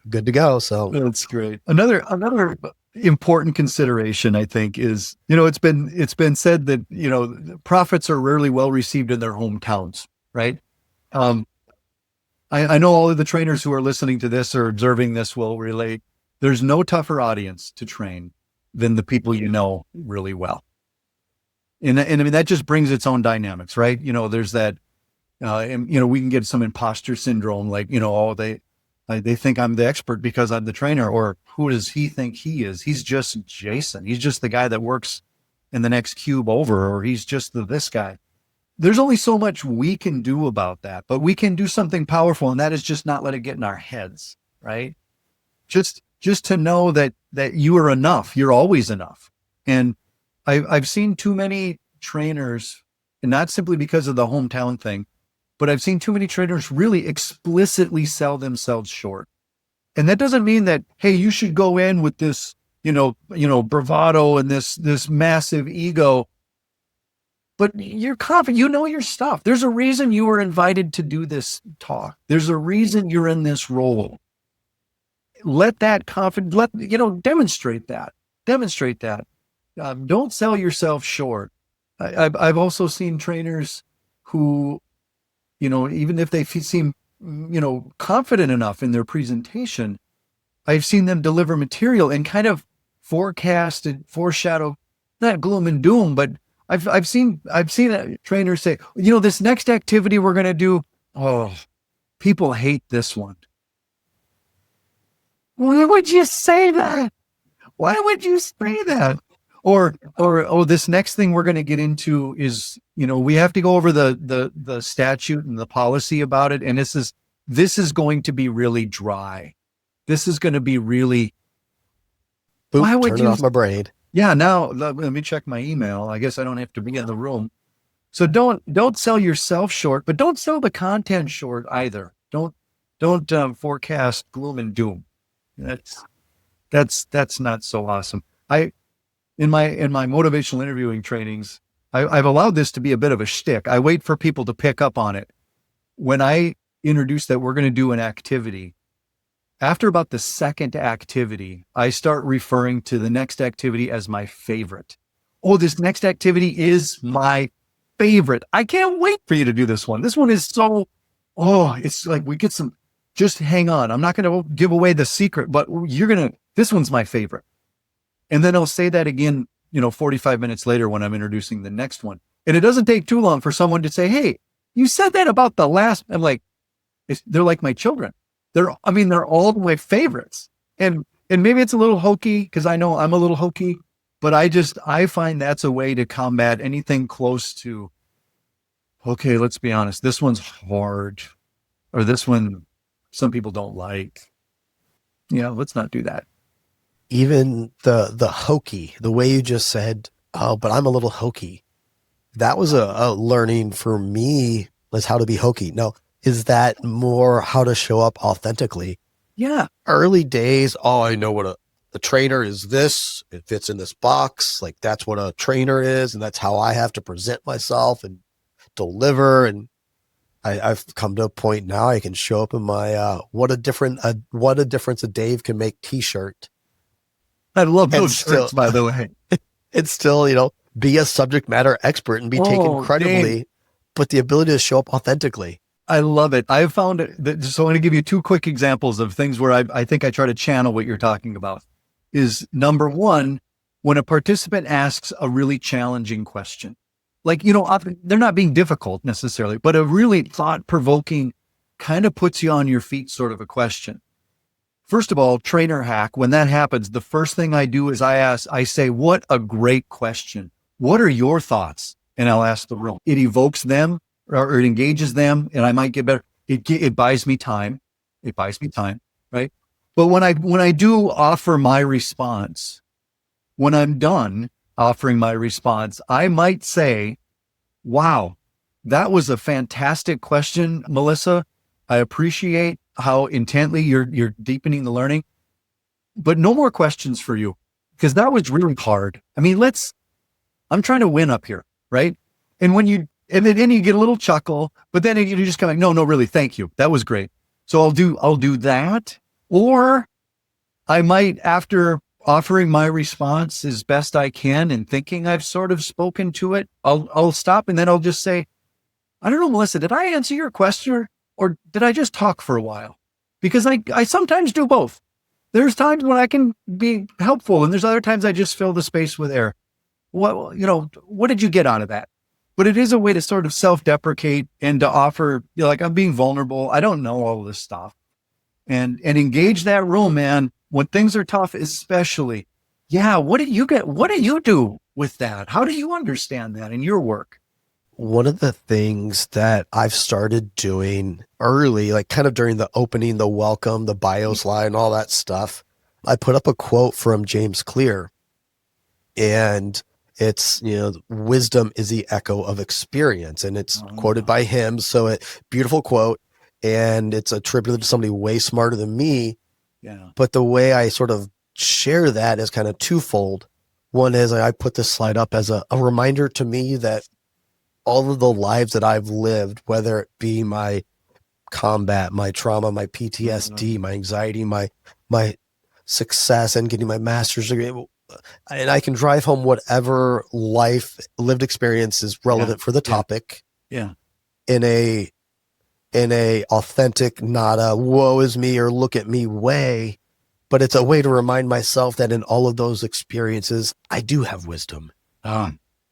good to go. So that's great. Another important consideration, I think, is, it's been said that, prophets are rarely well received in their hometowns, right? I know all of the trainers who are listening to this or observing this will relate. There's no tougher audience to train than the people you know really well. And I mean, that just brings its own dynamics, right? There's that, we can get some imposter syndrome, like, they think I'm the expert because I'm the trainer, or who does he think he is? He's just Jason. He's just the guy that works in the next cube over, or he's just this guy. There's only so much we can do about that, but we can do something powerful, and that is just not let it get in our heads, right? Just to know that you are enough. You're always enough. And I've seen too many trainers, and not simply because of the hometown thing, but I've seen too many trainers really explicitly sell themselves short. And that doesn't mean that, hey, you should go in with this, bravado and this massive ego, but you're confident, your stuff. There's a reason you were invited to do this talk. There's a reason you're in this role. Let that confidence, demonstrate that. Don't sell yourself short. I've also seen trainers who, even if they seem, confident enough in their presentation, I've seen them deliver material and kind of forecast and foreshadow, not gloom and doom, but I've seen a trainer say, this next activity we're going to do, oh, people hate this one. Why would you say that? Why would you say that? Or this next thing we're going to get into is, we have to go over the statute and the policy about it. And this is going to be really dry. This is going to be really, boop, why would turn off my brain? Yeah. Now let me check my email. I guess I don't have to be in the room. So don't sell yourself short, but don't sell the content short either. Don't forecast gloom and doom. That's not so awesome. In my motivational interviewing trainings, I've allowed this to be a bit of a shtick. I wait for people to pick up on it. When I introduce that we're going to do an activity, After about the second activity, I start referring to the next activity as my favorite. Oh, this next activity is my favorite. I can't wait for you to do this one. This one is so, it's like we get some, just hang on. I'm not going to give away the secret, but this one's my favorite. And then I'll say that again, 45 minutes later when I'm introducing the next one. And it doesn't take too long for someone to say, hey, you said that about the last. I'm like, they're like my children. They're all my favorites. And maybe it's a little hokey because I know I'm a little hokey, but I find that's a way to combat anything close to, okay, let's be honest, this one's hard, or this one some people don't like. Let's not do that. Even the hokey, the way you just said, oh, but I'm a little hokey. That was a learning for me, is how to be hokey. Now, is that more how to show up authentically? Yeah. Early days, I know what a trainer is. This, it fits in this box. Like, that's what a trainer is. And that's how I have to present myself and deliver. And I've come to a point now I can show up in my, what a difference a Dave can make t-shirt. I love those shirts, by the way. It's still, be a subject matter expert and be taken credibly, dang. But the ability to show up authentically. I love it. I've found that, so I'm going to give you two quick examples of things where I think I try to channel what you're talking about. Is number one, when a participant asks a really challenging question, like, they're not being difficult necessarily, but a really thought-provoking kind of puts you on your feet sort of a question. First of all, trainer hack, when that happens, the first thing I do is I say, what a great question. What are your thoughts? And I'll ask the room. It evokes them, or it engages them, and I might get better. It buys me time. Right? But when I do offer my response, when I'm done offering my response, I might say, wow, that was a fantastic question, Melissa. I appreciate how intently you're deepening the learning, but no more questions for you, because that was really hard. I'm trying to win up here, right? And then you get a little chuckle, but then you're just kind of like, no, really, thank you. That was great. So I'll do that. Or I might, after offering my response as best I can and thinking I've sort of spoken to it, I'll stop, and then I'll just say, I don't know, Melissa, did I answer your question or did I just talk for a while? Because I sometimes do both. There's times when I can be helpful, and there's other times I just fill the space with air. What did you get out of that? But it is a way to sort of self-deprecate and to offer, like, I'm being vulnerable. I don't know all of this stuff. And engage that room, man. When things are tough, especially. Yeah, what did you get? What do you do with that? How do you understand that in your work? One of the things that I've started doing early, like kind of during the opening, the welcome, the bio slide, and all that stuff, I put up a quote from James Clear, and it's, wisdom is the echo of experience, and it's quoted by him. So beautiful quote, and it's attributed to somebody way smarter than me. Yeah. But the way I sort of share that is kind of twofold. One is I put this slide up as a reminder to me that all of the lives that I've lived, whether it be my combat, my trauma, my PTSD, my anxiety, my success and getting my master's degree, and I can drive home whatever life lived experience is relevant for the topic. Yeah. In a authentic, not a woe is me or look at me way, but it's a way to remind myself that in all of those experiences, I do have wisdom.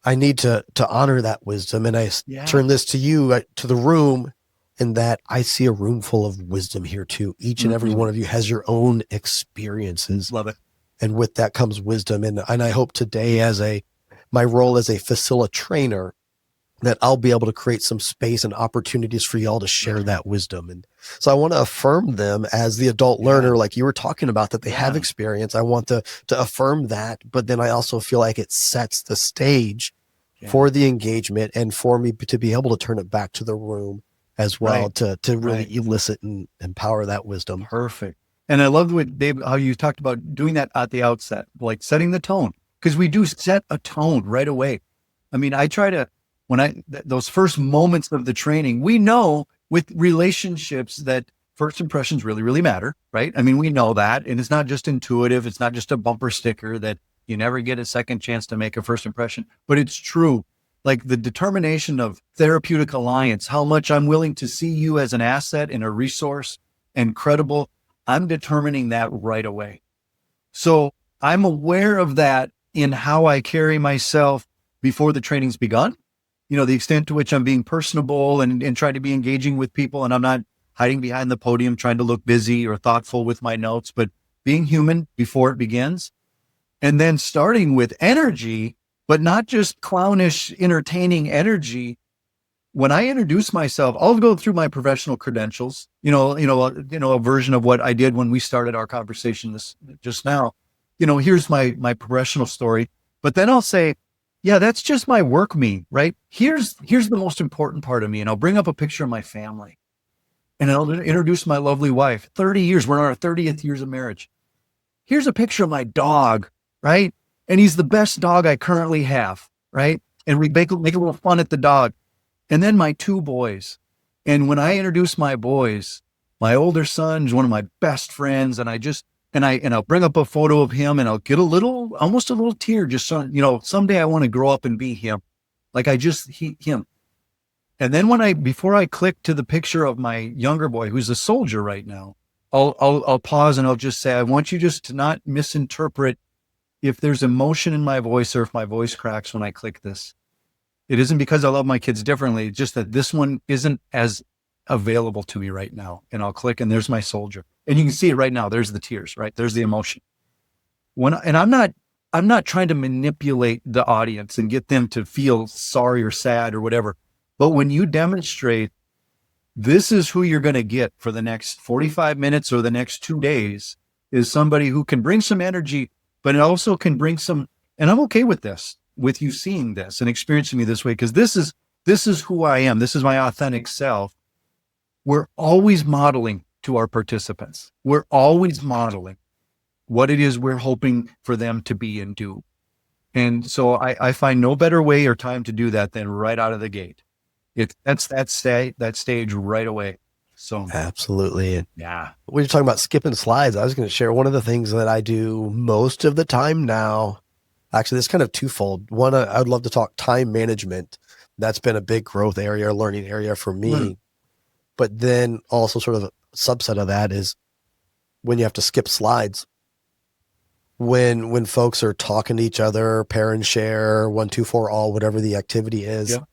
I need to honor that wisdom. And I turn this to you, to the room, in that I see a room full of wisdom here too. Each and every one of you has your own experiences. Love it. And with that comes wisdom. And I hope today, my role as a facilitator, that I'll be able to create some space and opportunities for y'all to share that wisdom. And so I want to affirm them as the adult learner, like you were talking about, that they have experience. I want to affirm that, but then I also feel like it sets the stage for the engagement and for me to be able to turn it back to the room as well, to really elicit and empower that wisdom. Perfect. And I love what Dave, how you talked about doing that at the outset, like setting the tone, because we do set a tone right away. I try to, those first moments of the training, we know with relationships that first impressions really, really matter, right? I mean, we know that. And it's not just intuitive. It's not just a bumper sticker that you never get a second chance to make a first impression, but it's true. Like the determination of therapeutic alliance, how much I'm willing to see you as an asset and a resource and credible, I'm determining that right away. So I'm aware of that in how I carry myself before the training's begun. The extent to which I'm being personable and trying to be engaging with people, and I'm not hiding behind the podium trying to look busy or thoughtful with my notes, but being human before it begins. And then starting with energy, but not just clownish, entertaining energy. When I introduce myself, I'll go through my professional credentials, a version of what I did when we started our conversation just now. Here's my professional story, but then I'll say, yeah, that's just my work me, right? Here's the most important part of me. And I'll bring up a picture of my family and I'll introduce my lovely wife. 30 years, we're on our 30th years of marriage. Here's a picture of my dog, right? And he's the best dog I currently have, right? And we make a little fun at the dog. And then my 2 boys. And when I introduce my boys, my older son is one of my best friends. And I'll bring up a photo of him and I'll get almost a little tear. Just so, someday I want to grow up and be him. Like him. And then before I click to the picture of my younger boy, who's a soldier right now, I'll pause and I'll just say, I want you just to not misinterpret if there's emotion in my voice or if my voice cracks when I click this. It isn't because I love my kids differently. It's just that this one isn't as available to me right now. And I'll click and there's my soldier. And you can see it right now. There's the tears, right? There's the emotion. And I'm not trying to manipulate the audience and get them to feel sorry or sad or whatever. But when you demonstrate this is who you're going to get for the next 45 minutes or the next 2 days, is somebody who can bring some energy, but it also can bring some, and I'm okay with this, with you seeing this and experiencing me this way, because this is who I am. This is my authentic self. We're always modeling to our participants. We're always modeling what it is we're hoping for them to be and do. And so I find no better way or time to do that than right out of the gate. That's that stage right away. So absolutely. Yeah. When you're talking about skipping slides, I was going to share one of the things that I do most of the time now. Actually, it's kind of twofold. One, I would love to talk time management. That's been a big growth area, learning area for me. But then also sort of a subset of that is when you have to skip slides. When folks are talking to each other, pair and share, 1, 2, 4, all, whatever the activity is, yeah.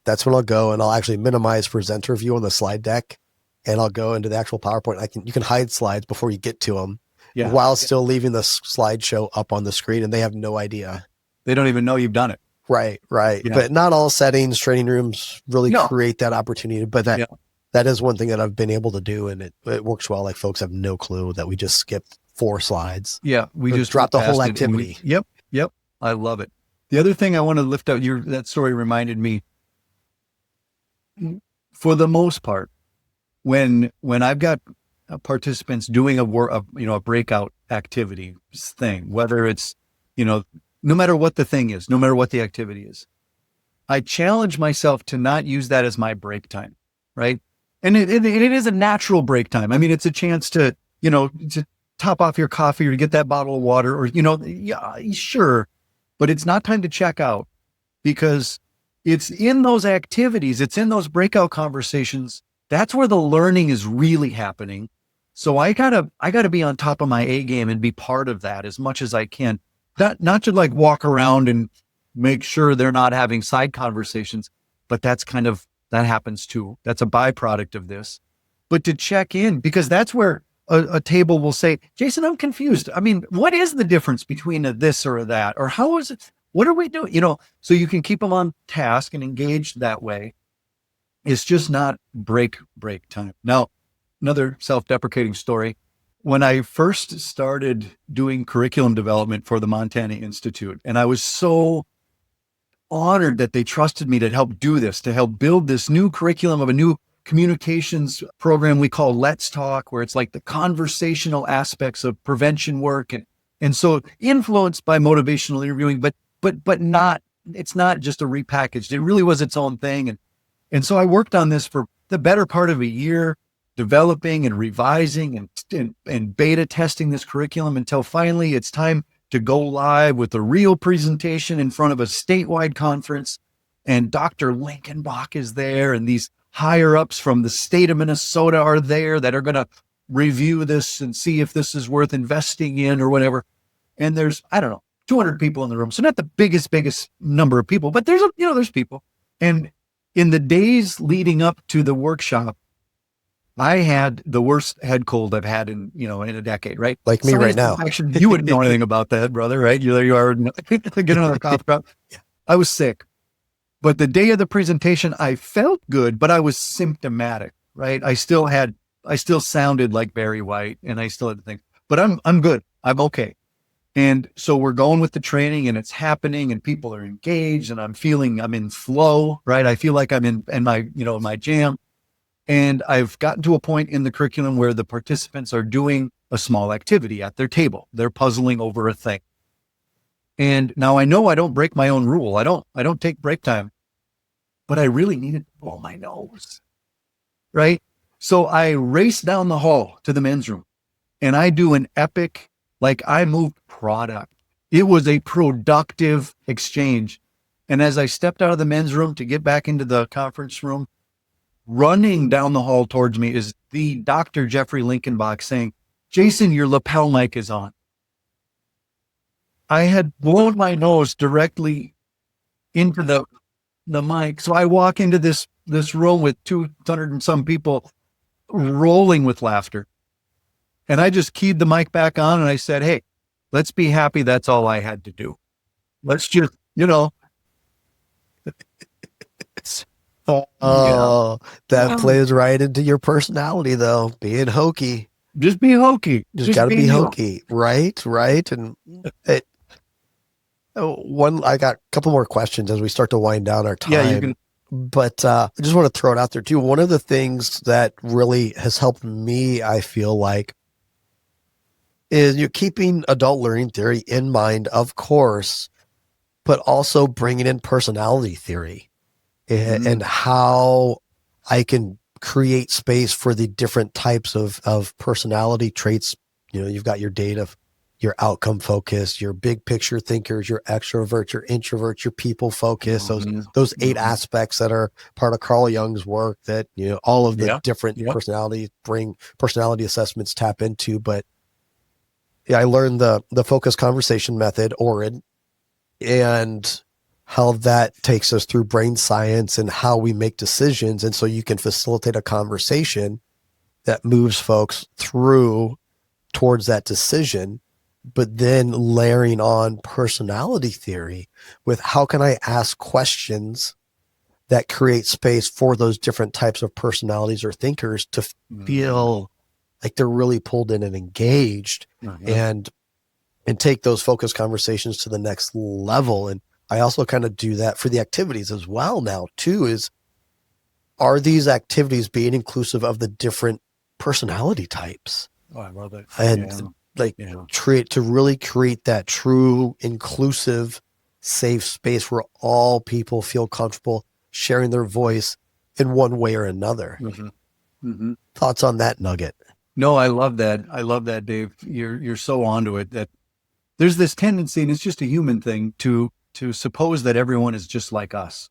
That's when I'll go and I'll actually minimize presenter view on the slide deck, and I'll go into the actual PowerPoint. You can hide slides before you get to them, while still leaving the slideshow up on the screen, and they have no idea. They don't even know you've done it. Right. Yeah. But not all settings, training rooms really create that opportunity. But that is one thing that I've been able to do, and it works well. Like folks have no clue that we just skipped 4 slides. Yeah, we just dropped the whole activity. Yep. I love it. The other thing I want to lift out, that story reminded me. For the most part, when I've got participants doing a breakout activity thing, whether it's, no matter what the thing is, no matter what the activity is, I challenge myself to not use that as my break time, right? And it is a natural break time. I mean, it's a chance to top off your coffee or to get that bottle of water or, sure, but it's not time to check out, because it's in those activities, it's in those breakout conversations. That's where the learning is really happening. So I gotta be on top of my A game and be part of that as much as I can. Not to like walk around and make sure they're not having side conversations, but that happens too. That's a byproduct of this. But to check in, because that's where a table will say, Jason, I'm confused. I mean, what is the difference between a this or a that? Or how is it? What are we doing? So you can keep them on task and engaged that way. It's just not break time. Now, another self-deprecating story. When I first started doing curriculum development for the Montana Institute, and I was so honored that they trusted me to help do this, to help build this new curriculum of a new communications program we call Let's Talk, where it's like the conversational aspects of prevention work. And so influenced by motivational interviewing, but not, it's not just a repackaged, it really was its own thing. And so I worked on this for the better part of a year. developing and revising and beta testing this curriculum until finally it's time to go live with a real presentation in front of a statewide conference. And Dr. Linkenbach is there, and these higher ups from the state of Minnesota are there that are going to review this and see if this is worth investing in or whatever. And there's, I don't know, 200 people in the room. So not the biggest number of people, but there's people. And in the days leading up to the workshop, I had the worst head cold I've had in a decade, right? Like me right now. Actually, you wouldn't know anything about that, brother, right? There you are. Get another cough drop. I was sick. But the day of the presentation, I felt good, but I was symptomatic, right? I still sounded like Barry White, and I still had to think, but I'm good. I'm okay. And so we're going with the training, and it's happening, and people are engaged, and I'm in flow, right? I feel like I'm in my jam. And I've gotten to a point in the curriculum where the participants are doing a small activity at their table. They're puzzling over a thing. And now I know I don't break my own rule. I don't take break time, but I really needed to blow my nose, right? So I race down the hall to the men's room, and I do an epic, like I moved product. It was a productive exchange. And as I stepped out of the men's room to get back into the conference room, running down the hall towards me is the Dr. Jeffrey Linkenbach saying, "Jason, your lapel mic is on." I had blown my nose directly into the mic. So I walk into this room with 200 and some people rolling with laughter. And I just keyed the mic back on and I said, "Hey, let's be happy that's all I had to do. Let's just, that plays right into your personality, though. Being hokey. Just be hokey. Just got to be hokey. Right. And I got a couple more questions as we start to wind down our time. Yeah, you can. But I just want to throw it out there too. One of the things that really has helped me, I feel like, is you're keeping adult learning theory in mind, of course, but also bringing in personality theory and how I can create space for the different types of personality traits. You've got your data, your outcome focus, your big picture thinkers, your extroverts, your introverts, your people focus, those 8 aspects that are part of Carl Jung's work that, all of the different personality assessments tap into. But I learned the focus conversation method, ORID, and how that takes us through brain science and how we make decisions. And so you can facilitate a conversation that moves folks through towards that decision, but then layering on personality theory with how can I ask questions that create space for those different types of personalities or thinkers to feel like they're really pulled in and engaged and take those focus conversations to the next level. And I also kind of do that for the activities as well now too, are these activities being inclusive of the different personality types? Oh, I love it. And to really create that true, inclusive, safe space where all people feel comfortable sharing their voice in one way or another. Thoughts on that nugget? No, I love that. I love that, Dave. You're so onto it that there's this tendency, and it's just a human thing, to suppose that everyone is just like us,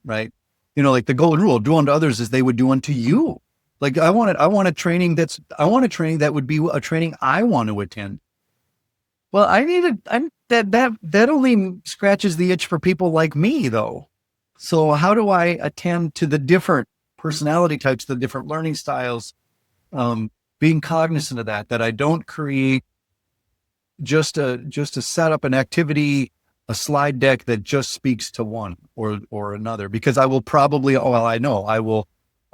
right? Like the golden rule, do unto others as they would do unto you. Like I want a training that would be a training I want to attend. Well, that only scratches the itch for people like me though. So how do I attend to the different personality types, the different learning styles, being cognizant of that I don't create just to set up an activity, a slide deck that just speaks to one or another, because I will probably, I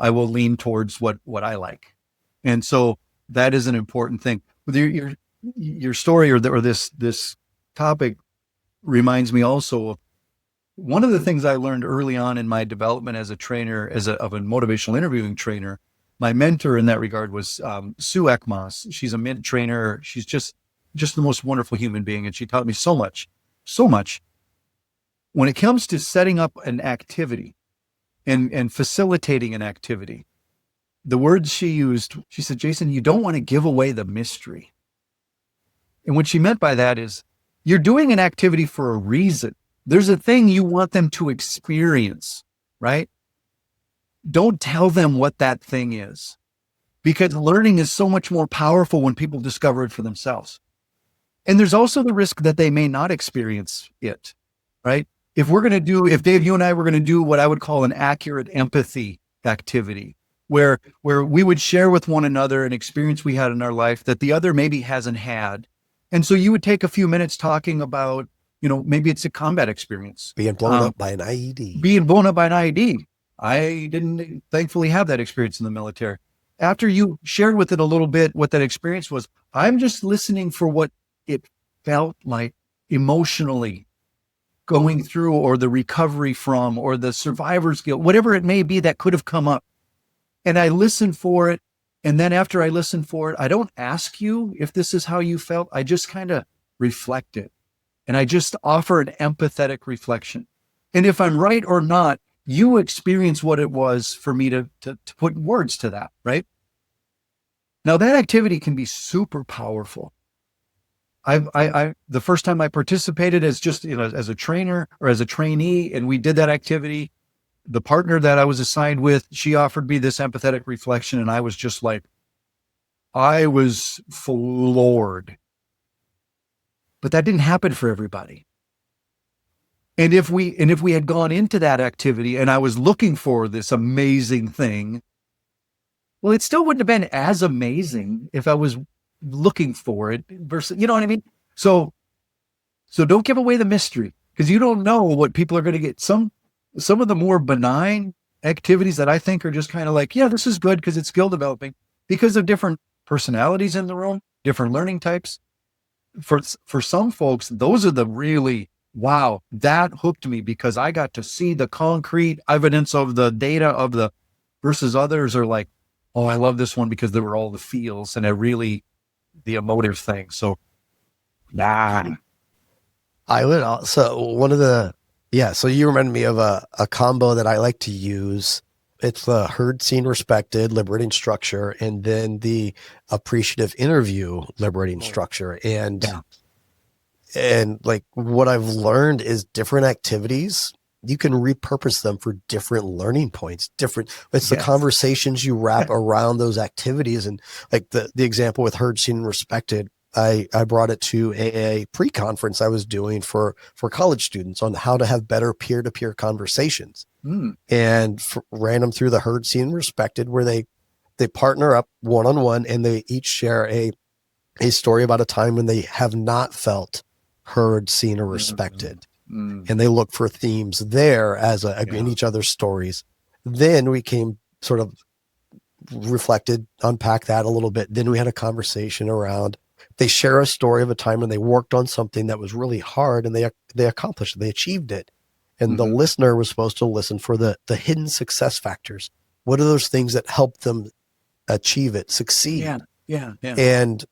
will lean towards what I like. And so that is an important thing. With your story or this topic reminds me also of one of the things I learned early on in my development as a trainer, of a motivational interviewing trainer. My mentor in that regard was Sue Ekmas. She's a mint trainer. She's just the most wonderful human being. And she taught me so much when it comes to setting up an activity and facilitating an activity. the words she used, she said, Jason, you don't want to give away the mystery. And what she meant by that is you're doing an activity for a reason. There's a thing you want them to experience, right? Don't tell them what that thing is, because learning is so much more powerful when people discover it for themselves. And there's also the risk that they may not experience it, right? If Dave, you and I were going to do what I would call an accurate empathy activity, where we would share with one another an experience we had in our life that the other maybe hasn't had. And so you would take a few minutes talking about, maybe it's a combat experience. Being blown up by an IED. Being blown up by an IED. I didn't thankfully have that experience in the military. After you shared with it a little bit what that experience was, I'm just listening for what it felt like emotionally going through, or the recovery from, or the survivor's guilt, whatever it may be that could have come up. And I listen for it. And then after I listen for it, I don't ask you if this is how you felt. I just kind of reflect it. And I just offer an empathetic reflection. And if I'm right or not, you experience what it was for me to put words to that, right? Now that activity can be super powerful. I the first time I participated as just, as a trainer or as a trainee, and we did that activity, the partner that I was assigned with, she offered me this empathetic reflection, and I was just like, I was floored. But that didn't happen for everybody. And if we had gone into that activity and I was looking for this amazing thing, well, it still wouldn't have been as amazing if I was looking for it versus, you know what I mean? So don't give away the mystery, because you don't know what people are going to get. Some of the more benign activities that I think are just kind of like, yeah, this is good because it's skill developing, because of different personalities in the room, different learning types. For some folks, those are the really, wow, that hooked me because I got to see the concrete evidence of the data of the, versus others are like, oh, I love this one because there were all the feels and the emotive thing. So, I would also, so you reminded me of a combo that I like to use. It's the heard, seen, respected, liberating structure, and then the appreciative interview, liberating structure. And like what I've learned is different activities, you can repurpose them for different learning points, it's the conversations you wrap around those activities. And like the example with heard, seen, and respected, I brought it to a pre-conference I was doing for college students on how to have better peer-to-peer conversations, and ran them through the heard, seen, and respected, where they partner up one-on-one and they each share a story about a time when they have not felt heard, seen, or respected. And they look for themes there in each other's stories. Then we came sort of reflected, unpacked that a little bit. Then we had a conversation around, they share a story of a time when they worked on something that was really hard and they accomplished it, they achieved it. And the listener was supposed to listen for the hidden success factors. What are those things that help them achieve it, succeed? Yeah. And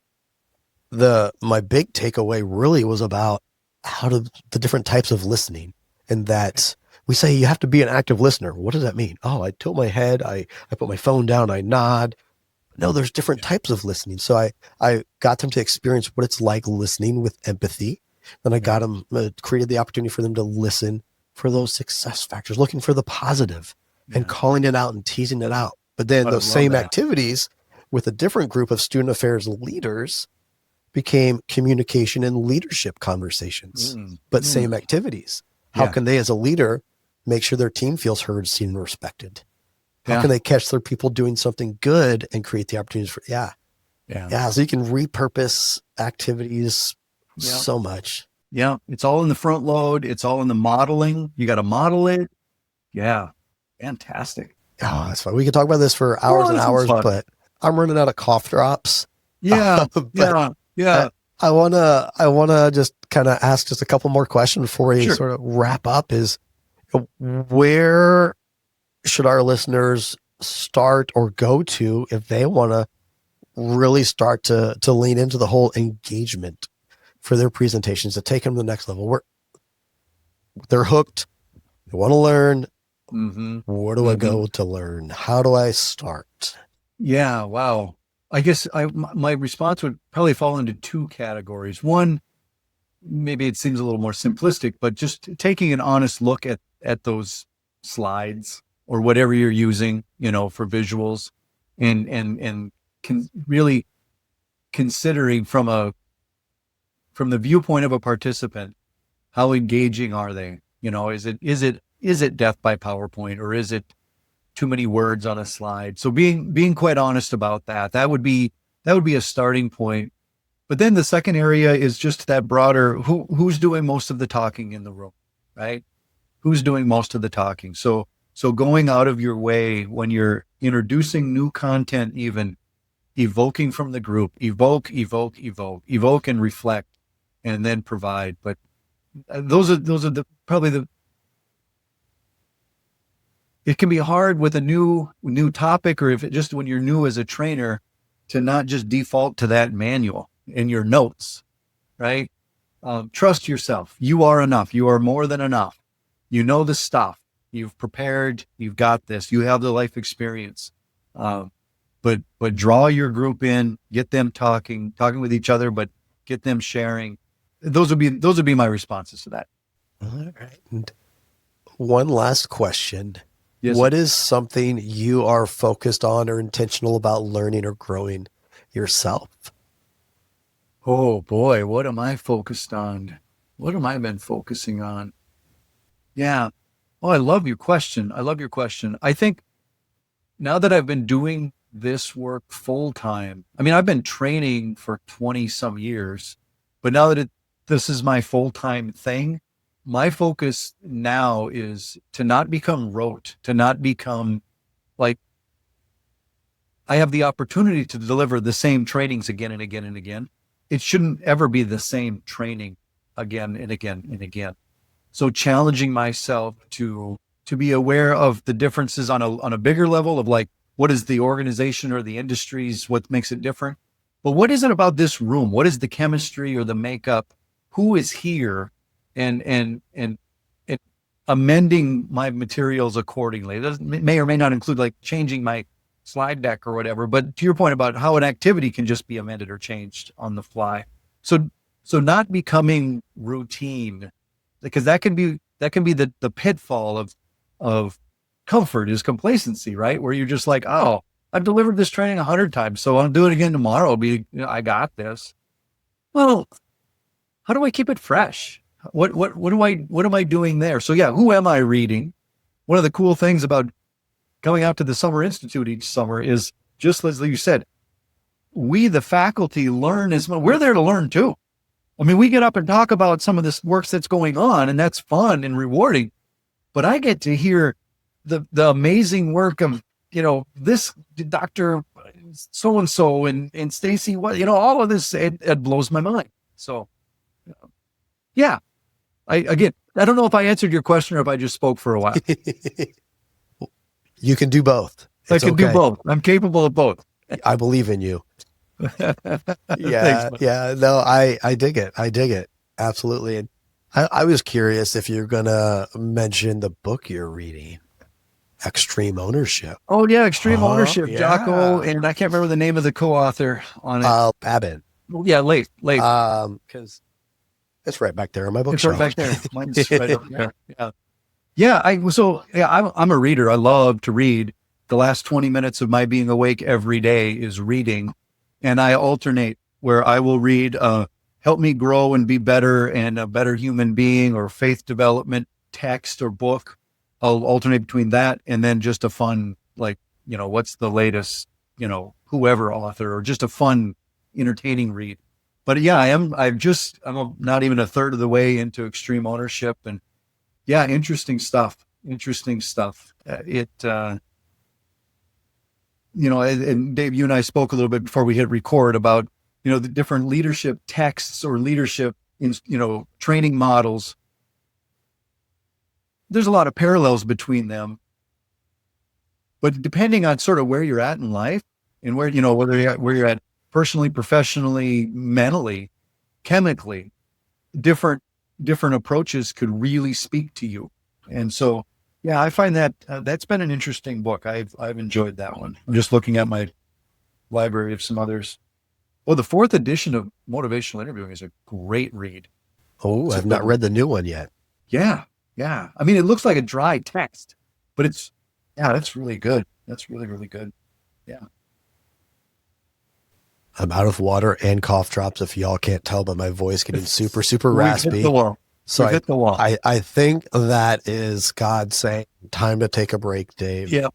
my big takeaway really was about the different types of listening, and that we say you have to be an active listener. What does that mean? Oh, I tilt my head, I put my phone down, I nod. No, there's different types of listening. So I got them to experience what it's like listening with empathy. Then I got them, created the opportunity for them to listen for those success factors, looking for the positive and calling it out and teasing it out. But then those same activities with a different group of student affairs leaders became communication and leadership conversations, but same activities. How can they, as a leader, make sure their team feels heard, seen, and respected? How can they catch their people doing something good and create the opportunities for, so you can repurpose activities so much. Yeah. It's all in the front load. It's all in the modeling. You got to model it. Yeah. Fantastic. Oh, that's fun. We could talk about this for hours and hours, but I'm running out of cough drops. Yeah. I want to just kind of ask just a couple more questions before we sort of wrap up. Is where should our listeners start or go to if they want to really start to lean into the whole engagement for their presentations, to take them to the next level? Where they're hooked, they want to learn. Where do I go to learn? How do I start? Yeah. Wow. I guess my response would probably fall into two categories. One, maybe it seems a little more simplistic, but just taking an honest look at those slides or whatever you're using, for visuals, and really considering from the viewpoint of a participant, how engaging are they? Is it death by PowerPoint, or is it too many words on a slide? So being quite honest about that would be a starting point. But then the second area is just that broader, who's doing most of the talking in the room, right? Who's doing most of the talking? So going out of your way when you're introducing new content, even evoking from the group, evoke and reflect, and then provide. But those are probably the. It can be hard with a new topic, or if it just when you're new as a trainer, to not just default to that manual in your notes, right? Trust yourself. You are enough. You are more than enough. You know the stuff. You've prepared. You've got this. You have the life experience. But draw your group in, get them talking with each other, but get them sharing. Those would be my responses to that. All right. And one last question. Yes, what is something you are focused on or intentional about learning or growing yourself? Oh boy, what am I focused on? What have I been focusing on? Yeah. Oh, I love your question. I think now that I've been doing this work full time, I mean, I've been training for 20 some years, but now that this is my full time thing, my focus now is to not become rote, to not become like I have the opportunity to deliver the same trainings again and again and again. It shouldn't ever be the same training again and again and again. So challenging myself to be aware of the differences on a bigger level of like, what is the organization or the industries, what makes it different? But what is it about this room? What is the chemistry or the makeup? Who is here? And amending my materials accordingly. It may or may not include like changing my slide deck or whatever, but to your point about how an activity can just be amended or changed on the fly. So not becoming routine, because that can be the pitfall of comfort is complacency, right? Where you're just like, oh, I've delivered this training 100 times, so I'll do it again tomorrow. I got this. Well, how do I keep it fresh? What am I doing there? So yeah, who am I reading? One of the cool things about coming out to the Summer Institute each summer is, just as you said, we, the faculty, learn as well. We're there to learn too. I mean, we get up and talk about some of this work that's going on, and that's fun and rewarding. But I get to hear the amazing work of, this Dr. So-and-so and Stacy, all of this, it blows my mind. So, yeah. I don't know if I answered your question or if I just spoke for a while. You can do both. I can do both. I'm capable of both. I believe in you. Yeah. Thanks, yeah. No, I dig it. Absolutely. And I was curious if you're going to mention the book you're reading, Extreme Ownership. Oh yeah. Extreme Ownership, yeah. Jocko. And I can't remember the name of the co-author on it. Babin. Yeah. Late. Cause it's right back there on my bookshelf. It's right back there. Mine's right up there. Yeah. Yeah. I'm a reader. I love to read. The last 20 minutes of my being awake every day is reading. And I alternate where I will read, help me grow and be better and a better human being, or faith development text or book. I'll alternate between that and then just a fun, what's the latest, whoever author, or just a fun, entertaining read. But yeah, I'm not even a third of the way into Extreme Ownership, and yeah, interesting stuff. And Dave, you and I spoke a little bit before we hit record about, the different leadership texts or leadership training models. There's a lot of parallels between them, but depending on sort of where you're at in life and where you're at personally, professionally, mentally, chemically, different approaches could really speak to you. And so, yeah, I find that that's been an interesting book. I've enjoyed that one. I'm just looking at my library of some others. Well, the 4th edition of Motivational Interviewing is a great read. Oh, I've not read the new one yet. Yeah. Yeah. I mean, it looks like a dry text, but that's really good. That's really, really good. Yeah. I'm out of water and cough drops, if y'all can't tell by my voice getting super, super raspy. Hit the wall. So hit the wall. I think that is God saying, time to take a break, Dave. Yeah.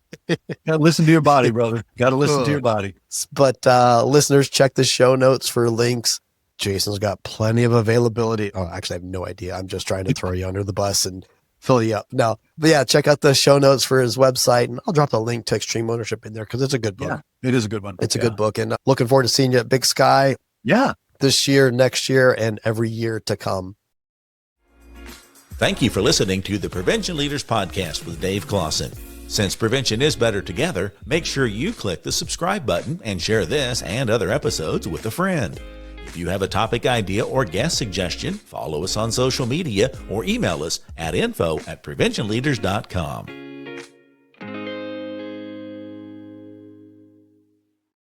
Gotta listen to your body, brother. Gotta listen to your body. But listeners, check the show notes for links. Jason's got plenty of availability. Oh, actually, I have no idea. I'm just trying to throw you under the bus and fill you up. No, but yeah, check out the show notes for his website, and I'll drop the link to Extreme Ownership in there because it's a good book. Yeah, it is a good one. It's a good book, and looking forward to seeing you at Big Sky. Yeah. This year, next year, and every year to come. Thank you for listening to the Prevention Leaders Podcast with Dave Closson. Since prevention is better together, make sure you click the subscribe button and share this and other episodes with a friend. If you have a topic idea or guest suggestion, follow us on social media or email us at info@preventionleaders.com.